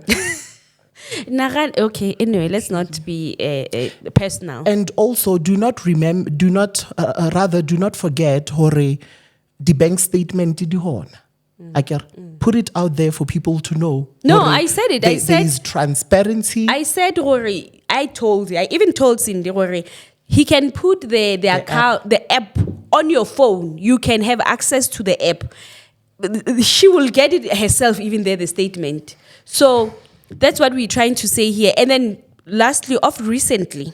Okay, anyway, let's not be personal. And also, do not forget Hore, the bank statement did you put it out there for people to know. No, I said it. I said there is transparency. I said, Rory, I even told Cindy, Rory, he can put the account, the app on your phone. You can have access to the app. She will get it herself, even there, the statement. So that's what we're trying to say here. And then lastly, recently,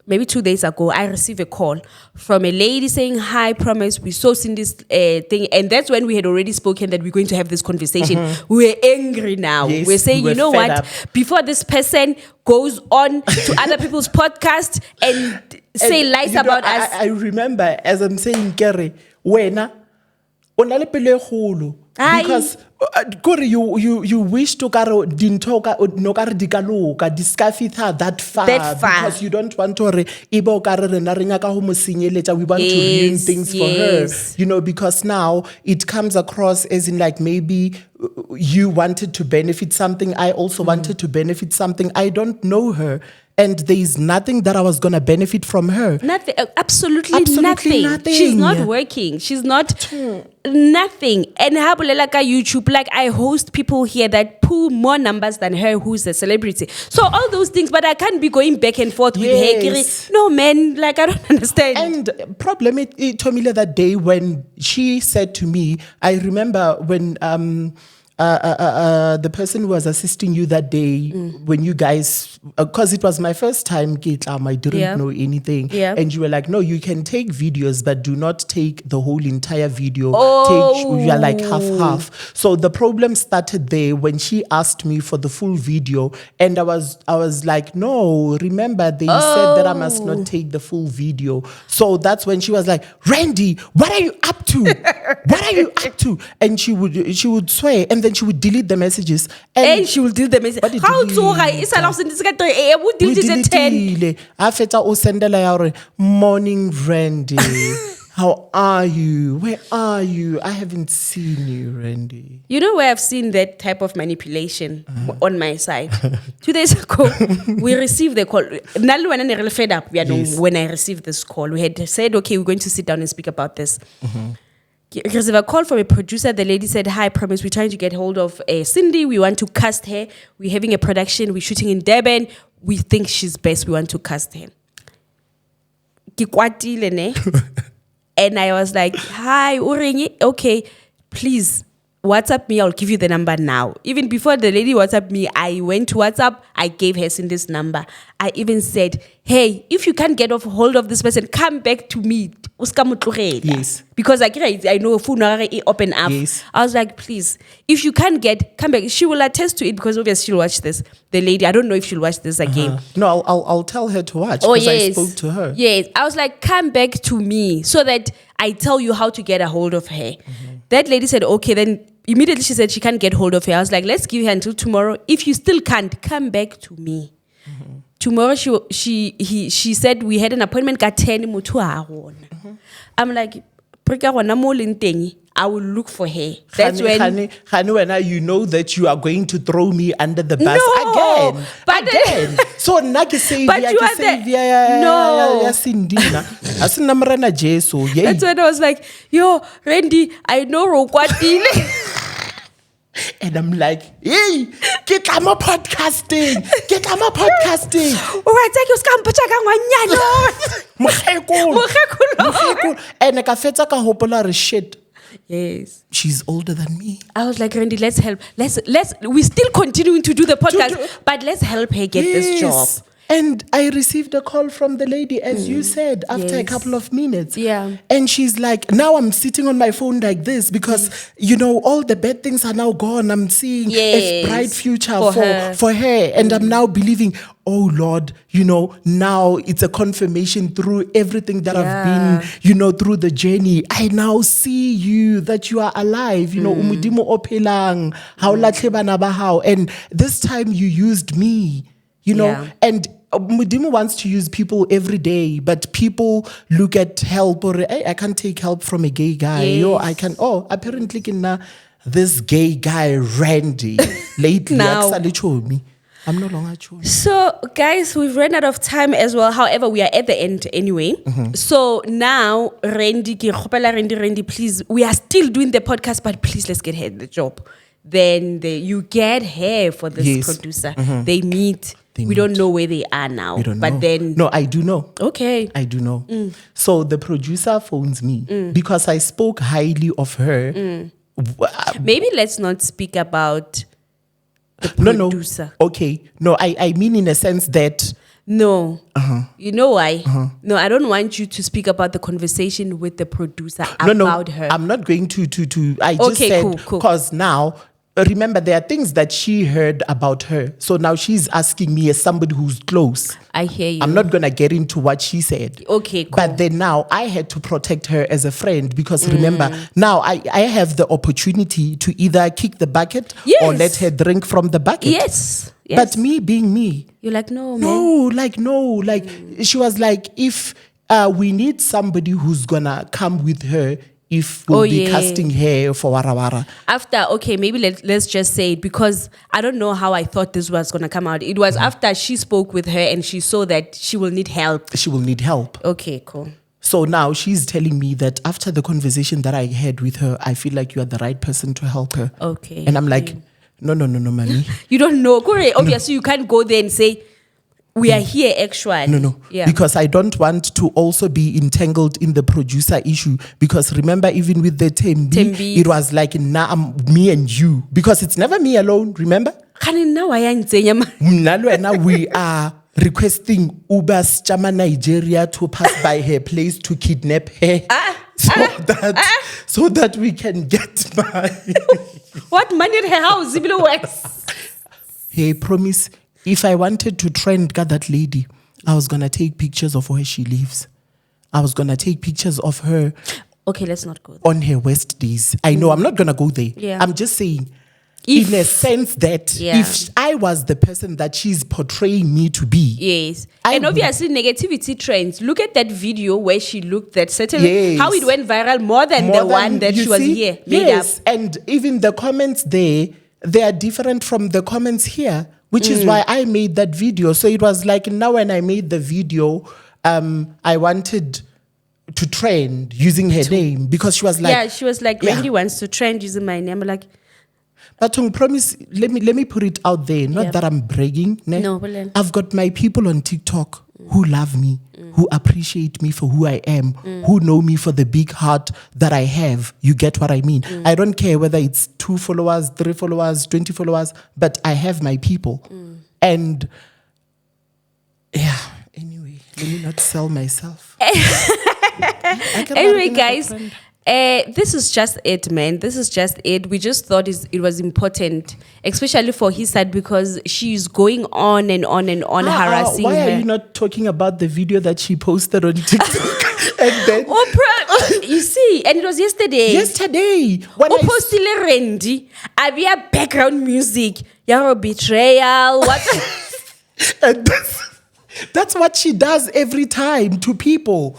maybe 2 days ago, I received a call from a lady saying, hi, Promise, we saw Cindy's thing. And that's when we had already spoken that we're going to have this conversation. We're angry now. Yes, we're saying, you know what? Before this person goes on to other people's podcast and say lies about us. I remember, as I'm saying, Kerry, wena, onale pele kholo. Because you wish to karo dintoka no kare dikaloka diskafitha that far because you don't want to ibo kare rena ringa ka ho mosinyeletsa. We want to ruin things for her, because now it comes across as in like maybe you wanted to benefit something, I also wanted to benefit something. I don't know her, and there is nothing that I was going to benefit from her. Nothing. Absolutely nothing. She's not working. She's not nothing. And Habulela YouTube, like I host people here that pull more numbers than her, who's a celebrity. So all those things, but I can't be going back and forth with her. No, man, like I don't understand. And problem, it told me that day when she said to me, I remember when the person who was assisting you that day, when you guys, because it was my first time, I didn't know anything. Yeah. And you were like, no, you can take videos, but do not take the whole entire video. You are like half. So the problem started there when she asked me for the full video. And I was like, no, remember they said that I must not take the full video. So that's when she was like, Randy, what are you up to? What are you up to? And she would swear. And then then she would delete the messages. And she will delete the message. But it How delete. to I is allowed to get I would delete it at 10. Afeta o sendela ya hore, morning Randy. How are you? Where are you? I haven't seen you, Randy. You know where I've seen that type of manipulation on my side? 2 days ago, we received the call. When I fed up, when I received this call, we had said, okay, we're going to sit down and speak about this. Received a call from a producer. The lady said, hi, promise, we're trying to get hold of Sindi. We want to cast her. We're having a production. We're shooting in Durban. We think she's best. We want to cast her. And I was like, hi, Uringi. Okay, please, WhatsApp me. I'll give you the number now. Even before the lady WhatsApp me, I went to WhatsApp. I gave her Cindy's number. I even said, hey, if you can't get hold of this person, come back to me. Yes. Because I know phone open up. Yes. I was like, please, if you can't come back. She will attest to it because obviously she'll watch this. The lady, I don't know if she'll watch this again. No, I'll tell her to watch because I spoke to her. Yes. I was like, come back to me so that I tell you how to get a hold of her. That lady said, okay, then immediately she said she can't get hold of her. I was like, let's give her until tomorrow. If you still can't, come back to me. Tomorrow she said we had an appointment at 10. I'm like, I will look for her. That's when you know that you are going to throw me under the bus No, again. So But you are That's when I was like, yo, Randy, I know Rokwatile. And I'm like, hey, get my podcasting. And I felt ka hopola shit. Yes. She's older than me. I was like, Randy, let's help. We're still continuing to do the podcast, but let's help her get this job. And I received a call from the lady, as you said, after a couple of minutes. Yeah. And she's like, now I'm sitting on my phone like this because, all the bad things are now gone. I'm seeing a bright future for her. And I'm now believing, oh Lord, now it's a confirmation through everything that I've been, through the journey. I now see you, that you are alive, umudimo opelang, haulatle bana ba hao. And this time you used me, and Mudimu wants to use people every day, but people look at help or hey, I can't take help from a gay guy. I can. Oh, apparently, this gay guy Randy lately. Now. I'm no longer chewing. So, guys, we've run out of time as well. However, we are at the end anyway. So now, Randy, please, we are still doing the podcast, but please let's get her the job. Then you get her for this producer. They meet. We don't know where they are now. We don't but know. Then no, I do know. Okay. I do know. So the producer phones me because I spoke highly of her. Maybe let's not speak about the producer. No. Okay. No, I mean in a sense that no. You know why? No, I don't want you to speak about the conversation with the producer about her. I'm not going to I just said because now remember, there are things that she heard about her. So now she's asking me as somebody who's close. I hear you. I'm not going to get into what she said. Okay, cool. But then now I had to protect her as a friend because remember, now I have the opportunity to either kick the bucket or let her drink from the bucket. Yes. But me being me. You're like, no, man. She was like, if we need somebody who's going to come with her, if we'll be casting her for Wara Wara. After, okay, maybe let's just say it because I don't know how I thought this was going to come out. It was after she spoke with her and she saw that she will need help. She will need help. Okay, cool. So now she's telling me that after the conversation that I had with her, I feel like you are the right person to help her. Okay. And I'm like, no, mommy. You don't know. Obviously, you can't go there and say, we are here actually. No. Yeah. Because I don't want to also be entangled in the producer issue. Because remember, even with the Tembi, it was like, me and you. Because it's never me alone, remember? Now we are requesting Uber's Chama Nigeria to pass by her place to kidnap her. So that we can get by. What money at her house? It works. Hey, promise. If I wanted to trend that lady, I was going to take pictures of where she lives. I was going to take pictures of her. Okay, let's not go there. On her West days. I know, I'm not going to go there. Yeah. I'm just saying. in a sense that if I was the person that she's portraying me to be. Yes. And obviously negativity trends. Look at that video where she looked that certainly how it went viral more than the one that she was here made up. And even the comments there, they are different from the comments here, which is why I made that video. So it was like now when I made the video, I wanted to trend using her name because she was like, Randy wants to trend using my name. Like, but I promise, let me put it out there. Not that I'm bragging. Ne? No, but I've got my people on TikTok who love me, who appreciate me for who I am, who know me for the big heart that I have. You get what I mean? I don't care whether it's 2 followers, 3 followers, 20 followers, but I have my people. And anyway, let me not sell myself. Anyway, guys, this is just it, man. This is just it. We just thought it was important, especially for his side, because she's going on and on and on harassing why her. Why are you not talking about the video that she posted on TikTok? And then, you see, and it was yesterday. When I posted Randy, Avia background music, your betrayal. What? And that's what she does every time to people.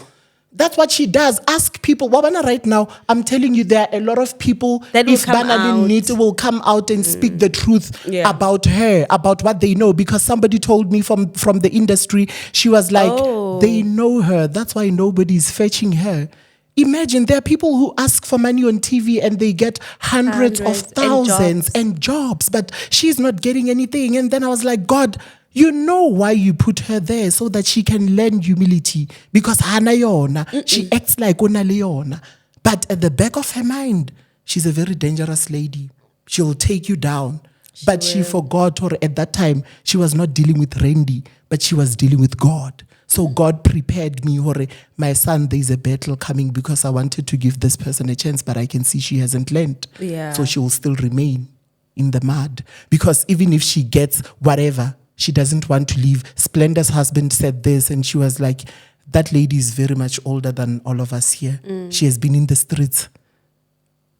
That's what she does. Ask people. Wabana, right now, I'm telling you, there are a lot of people that if Banalin will come out and speak the truth about her, about what they know. Because somebody told me from the industry, she was like, they know her. That's why nobody's fetching her. Imagine there are people who ask for money on TV and they get hundreds of thousands and jobs, but she's not getting anything. And then I was like, God, you know why you put her there, so that she can learn humility. Because hana yona, she acts like ona leona. But at the back of her mind, she's a very dangerous lady. She'll take you down. But she forgot, or at that time, she was not dealing with Randy, but she was dealing with God. So God prepared me, or my son, there's a battle coming, because I wanted to give this person a chance, but I can see she hasn't learned. So she will still remain in the mud. Because even if she gets whatever, she doesn't want to leave. Splenda's husband said this, and she was like, that lady is very much older than all of us here. She has been in the streets.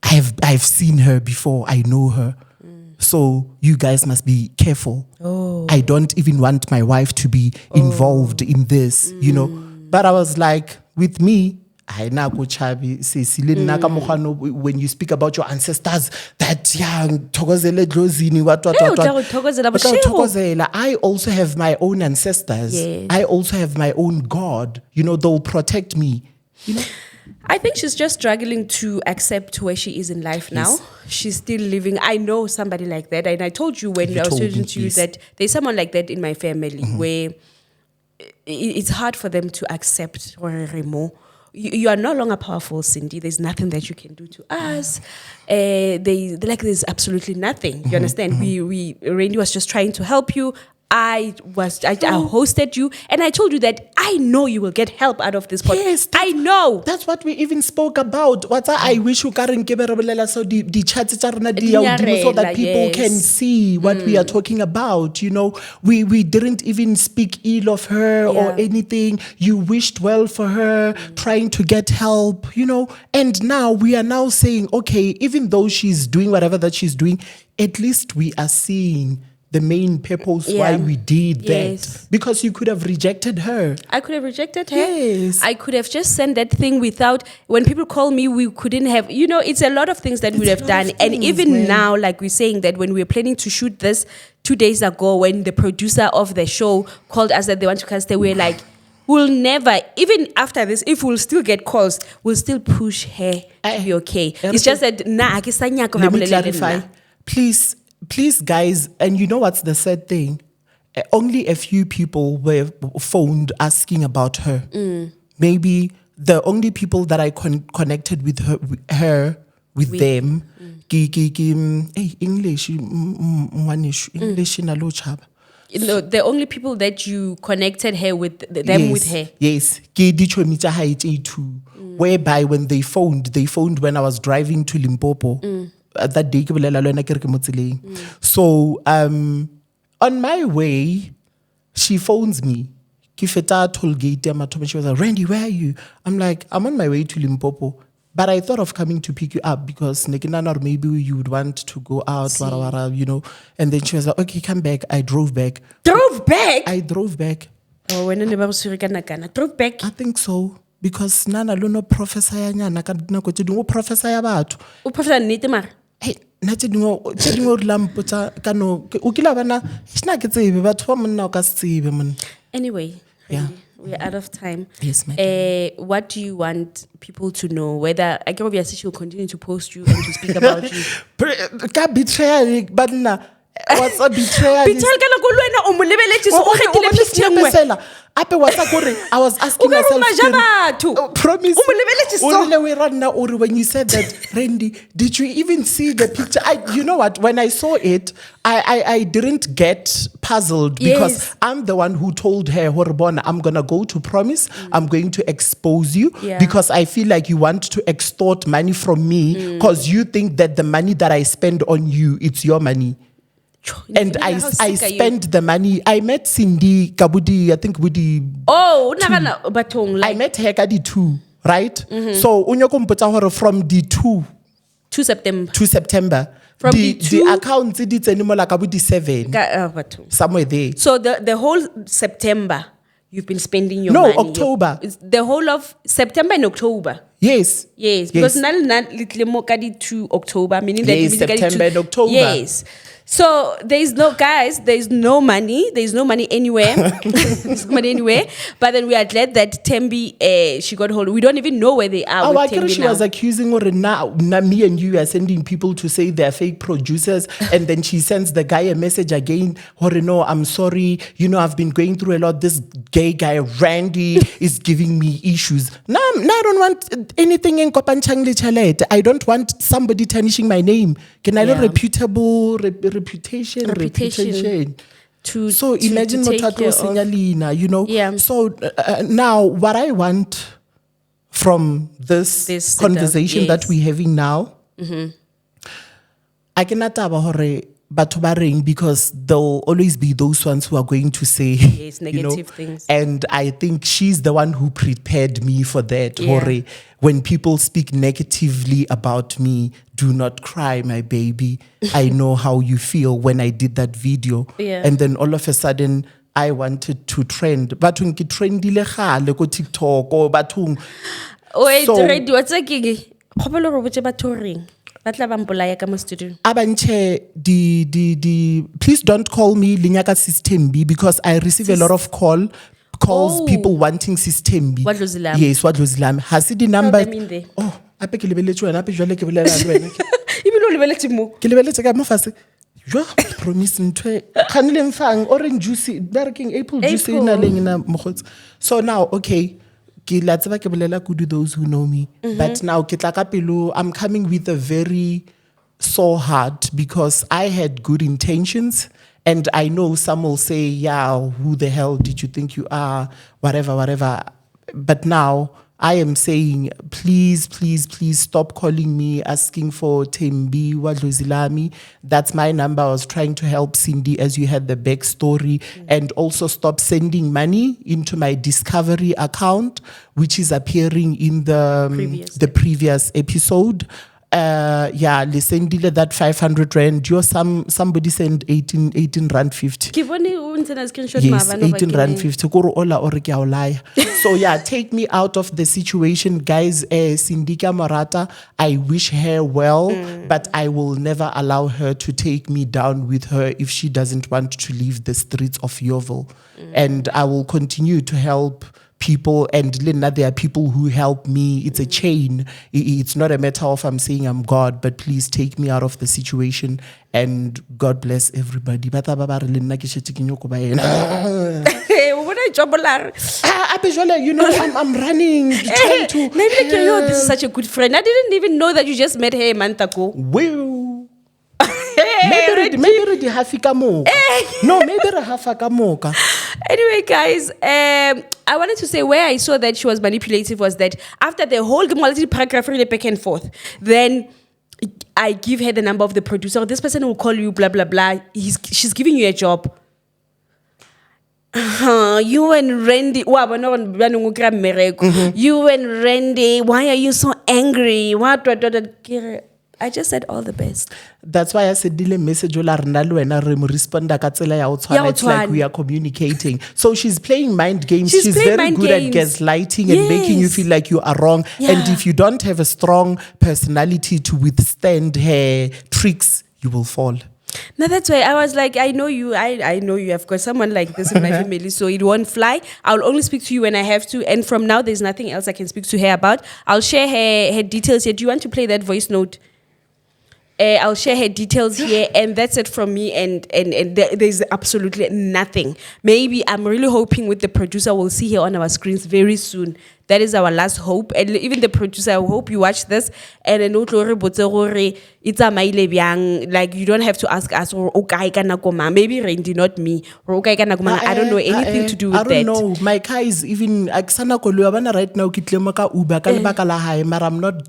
I've seen her before. I know her. So you guys must be careful. I don't even want my wife to be involved in this, you know. But I was like, with me, when you speak about your ancestors, that I also have my own ancestors. I also have my own God. You know, they'll protect me. You know? I think she's just struggling to accept where she is in life now. She's still living. I know somebody like that. And I told you when I was talking to you that there's someone like that in my family where it's hard for them to accept or remove. You are no longer powerful, Cindy. There's nothing that you can do to us. There's absolutely nothing. You understand? Randy was just trying to help you. I hosted you, and I told you that I know you will get help out of this podcast. Yes, I know. That's what we even spoke about. I wish you can't give so the chats so that people can see what we are talking about. You know, we didn't even speak ill of her or anything. You wished well for her, trying to get help, you know. And now we are now saying, okay, even though she's doing whatever that she's doing, at least we are seeing the main purpose why we did that. Because you could have rejected her. I could have rejected her. Yes. I could have just sent that thing without, when people call me, we couldn't have, you know, it's a lot of things that we would have done. And even now, like we're saying that when we were planning to shoot this 2 days ago, when the producer of the show called us that they want to cast it, we're like, we'll never, even after this, if we'll still get calls, we'll still push her to be okay. It's just that, let me clarify. Please, guys, and you know what's the sad thing? Only a few people were phoned asking about her. Maybe the only people that I connected with them, English, in a low chab. No, the only people that you connected her with, with her. Yes. Whereby when they phoned when I was driving to Limpopo. That day, so on my way, she phones me. She was like, Randy, where are you? I'm like, I'm on my way to Limpopo. But I thought of coming to pick you up because or maybe you would want to go out, you know. And then she was like, okay, come back. I drove back. Drove back? I drove back. Oh, when I drove back? I think so. Because Nana Luno professor ya nyana ka dinako tse dingwe professor ya batho. O professor nnete mara? Hey, na tse dingwe re lampotsa ka no o kila bana sna ke tsebe batho ba monna o ka se tsebe monna. Anyway, yeah. We're out of time. Yes, ma'am. What do you want people to know? Whether I can obviously she'll continue to post you and to speak about you. Ka betrayal but na what's a betrayal? Betrayal kana go lwena o mo lebeletse so o kgetile picture nngwe. Ape what's gore I was asking myself promise when you said that Randy, did you even see the picture? You know what, when I saw it I didn't get puzzled because I'm the one who told her I'm gonna go to Promise, I'm going to expose you because I feel like you want to extort money from me because you think that the money that I spend on you, it's your money. And I spent the money. I met Sindi Kabudi, I think Budi. Oh, I met her Kadi 2, right? So unyokumpota from D2 to September. From the account it's anymore like Kabudi 7. Somewhere there. So the whole September you've been spending your money. No, October. It's the whole of September and October. Yes. Because now Kadi 2 October, meaning that September and October. Yes. So there's no money anywhere. There's no money anywhere. But then we are glad that Tembi, she got hold. We don't even know where they are. I guess she was accusing her now. Me and you are sending people to say they're fake producers, and then she sends the guy a message again. No, I'm sorry. You know, I've been going through a lot. This gay guy Randy is giving me issues. No, I don't want anything in Kopanchangli Chalet. I don't want somebody tarnishing my name. Can I not reputable reputation. So imagine Signalina, you know. Yeah. So now what I want from this conversation that we're having now, I cannot have because there'll always be those ones who are going to say negative things. And I think she's the one who prepared me for that. Yeah. When people speak negatively about me, do not cry, my baby. I know how you feel when I did that video. Yeah. And then all of a sudden, I wanted to trend. But when you trend go TikTok or batung. Wait, what's please don't call me Linyaka System B because I receive a lot of calls, people wanting System B. What was the Yes, what was the Has it the number? Oh, I pick a promise orange juice, apple juice. So now, okay. Could those who know me. But now I'm coming with a very sore heart because I had good intentions, and I know some will say, yeah, who the hell did you think you are? Whatever. But now I am saying, please stop calling me, asking for Tembi Wadlozilami. That's my number. I was trying to help Cindy as you had the backstory. And also stop sending money into my Discovery account, which is appearing in the previous episode. Listen, that 500 rand. Somebody sent 18 rand 50. Yes, 18 rand 50. So take me out of the situation, guys. Sindika Marata, I wish her well, but I will never allow her to take me down with her if she doesn't want to leave the streets of Yeovil. And I will continue to help people, and Linda, there are people who help me. It's a chain. It's not a matter of I'm saying I'm God, but please take me out of the situation, and God bless everybody. You know, I'm running, trying to. This is such a good friend. I didn't even know that you just met her a month ago. Well, maybe hafika moka. No, maybe hafaka moka. Anyway, guys, I wanted to say where I saw that she was manipulative was that after the whole paragraph really back and forth, then I give her the number of the producer. This person will call you, blah, blah, blah. She's giving you a job. You and Randy, you and Randy, why are you so angry? What? I just said all the best. That's why I said dile message ola rena le wena re mo responda ka tsela ya ho tshwana. It's like we are communicating. So she's playing mind games. She's very good at gaslighting and making you feel like you are wrong. Yeah. And if you don't have a strong personality to withstand her tricks, you will fall. No, that's why I was like, I know you. I know you have got someone like this in my family, so it won't fly. I'll only speak to you when I have to. And from now, there's nothing else I can speak to her about. I'll share her details here. Do you want to play that voice note? I'll share her details here, and that's it from me. And there's absolutely nothing. Maybe I'm really hoping with the producer we'll see her on our screens very soon. That is our last hope. And even the producer, I hope you watch this. And then it's a like you don't have to ask us or maybe Randy, not me. Or I don't know anything to do with that. I don't know. My car is even right now. Uber, I'm not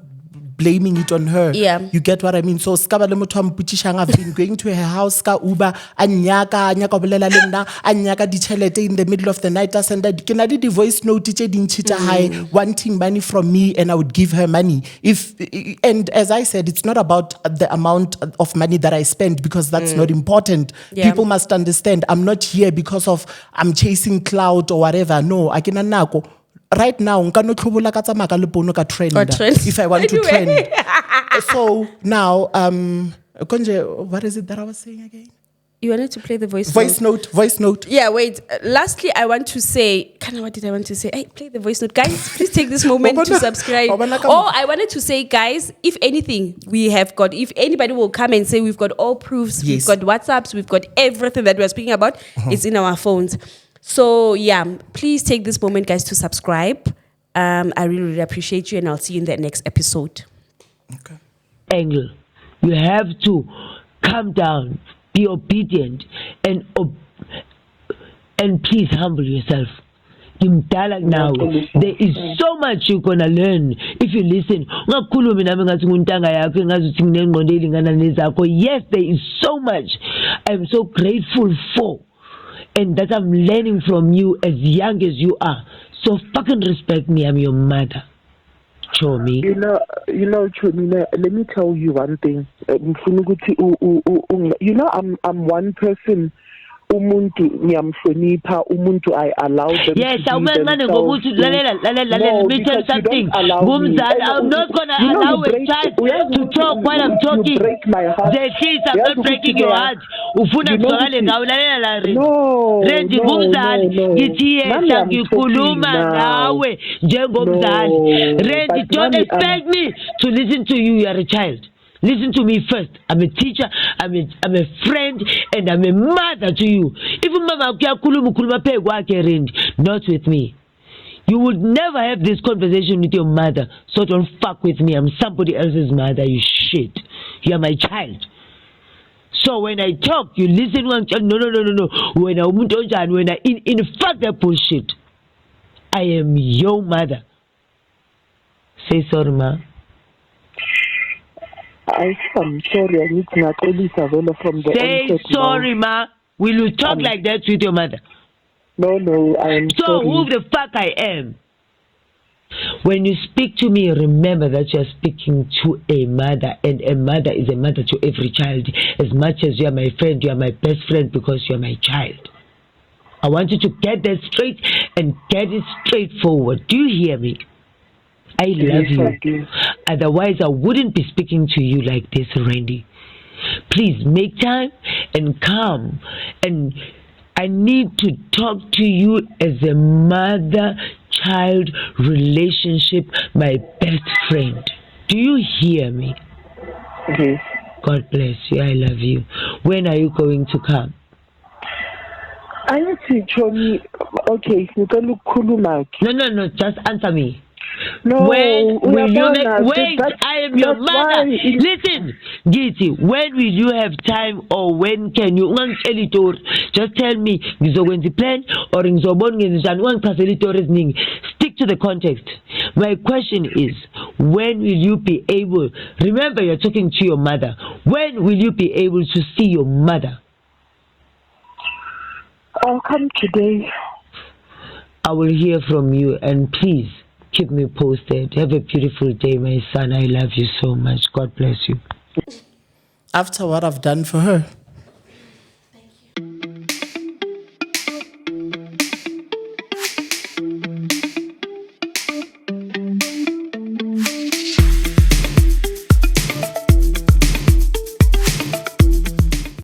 blaming it on her. Yeah. You get what I mean? So I've been going to her house ka Uber anyaka bolela le nna anyaka ditšhelete in the middle of the night. I send that can I do the voice note wanting money from me, and I would give her money. And as I said, it's not about the amount of money that I spend, because that's not important. Yeah. People must understand I'm not here because of I'm chasing clout or whatever. No, I can nako. Right now, trend if I want to trend. So now, Konje, what is it that I was saying again? You wanted to play the voice note. Yeah, wait. Lastly, I want to say, what did I want to say? Hey, play the voice note. Guys, please take this moment to subscribe. I wanted to say, guys, if anything, if anybody will come and say we've got all proofs, we've got WhatsApps, we've got everything that we're speaking about, it's in our phones. So, yeah, please take this moment, guys, to subscribe. I really, really appreciate you, and I'll see you in the next episode. Okay. Angle. You have to calm down, be obedient, and please humble yourself. Now, there is so much you're gonna learn if you listen. Yes, there is so much I'm so grateful for, and that I'm learning from you as young as you are. So fucking respect me. I'm your mother. Show me. You know, Chomina, let me tell you one thing. I'm one person. Umuntu nyamhlonipha, umuntu I allow them yes, to be themselves. Let me tell you something. I'm not gonna allow a child to talk while I'm talking. You break my heart. The kids are not breaking your heart. Ufuna Randy, don't expect me to listen to you. You are a child. Listen to me first. I'm a teacher, I'm a friend, and I'm a mother to you. Even Mama not with me. You would never have this conversation with your mother, so don't fuck with me. I'm somebody else's mother, you shit. You are my child. So when I talk, you listen one child. No. When I in fuck that bullshit. I am your mother. Say sorry, ma. I'm sorry, I need to from the say sorry, ma. Will you talk like that with your mother? No, I am so sorry. Who the fuck I am? When you speak to me, remember that you are speaking to a mother, and a mother is a mother to every child. As much as you are my friend, you are my best friend because you are my child. I want you to get that straight and get it straightforward. Do you hear me? I love you. Otherwise, I wouldn't be speaking to you like this, Randy. Please make time and come. And I need to talk to you as a mother-child relationship, my best friend. Do you hear me? Yes. God bless you. I love you. When are you going to come? I need to show me. Okay, you can look cool. No. Just answer me. No, when will you wait, I am your mother. Listen, Giti, when will you have time, or when can you just tell me plan or stick to the context. My question is, when will you be able, remember you're talking to your mother, when will you be able to see your mother? I'll come today. I will hear from you, and please keep me posted. Have a beautiful day, my son. I love you so much. God bless you. After what I've done for her.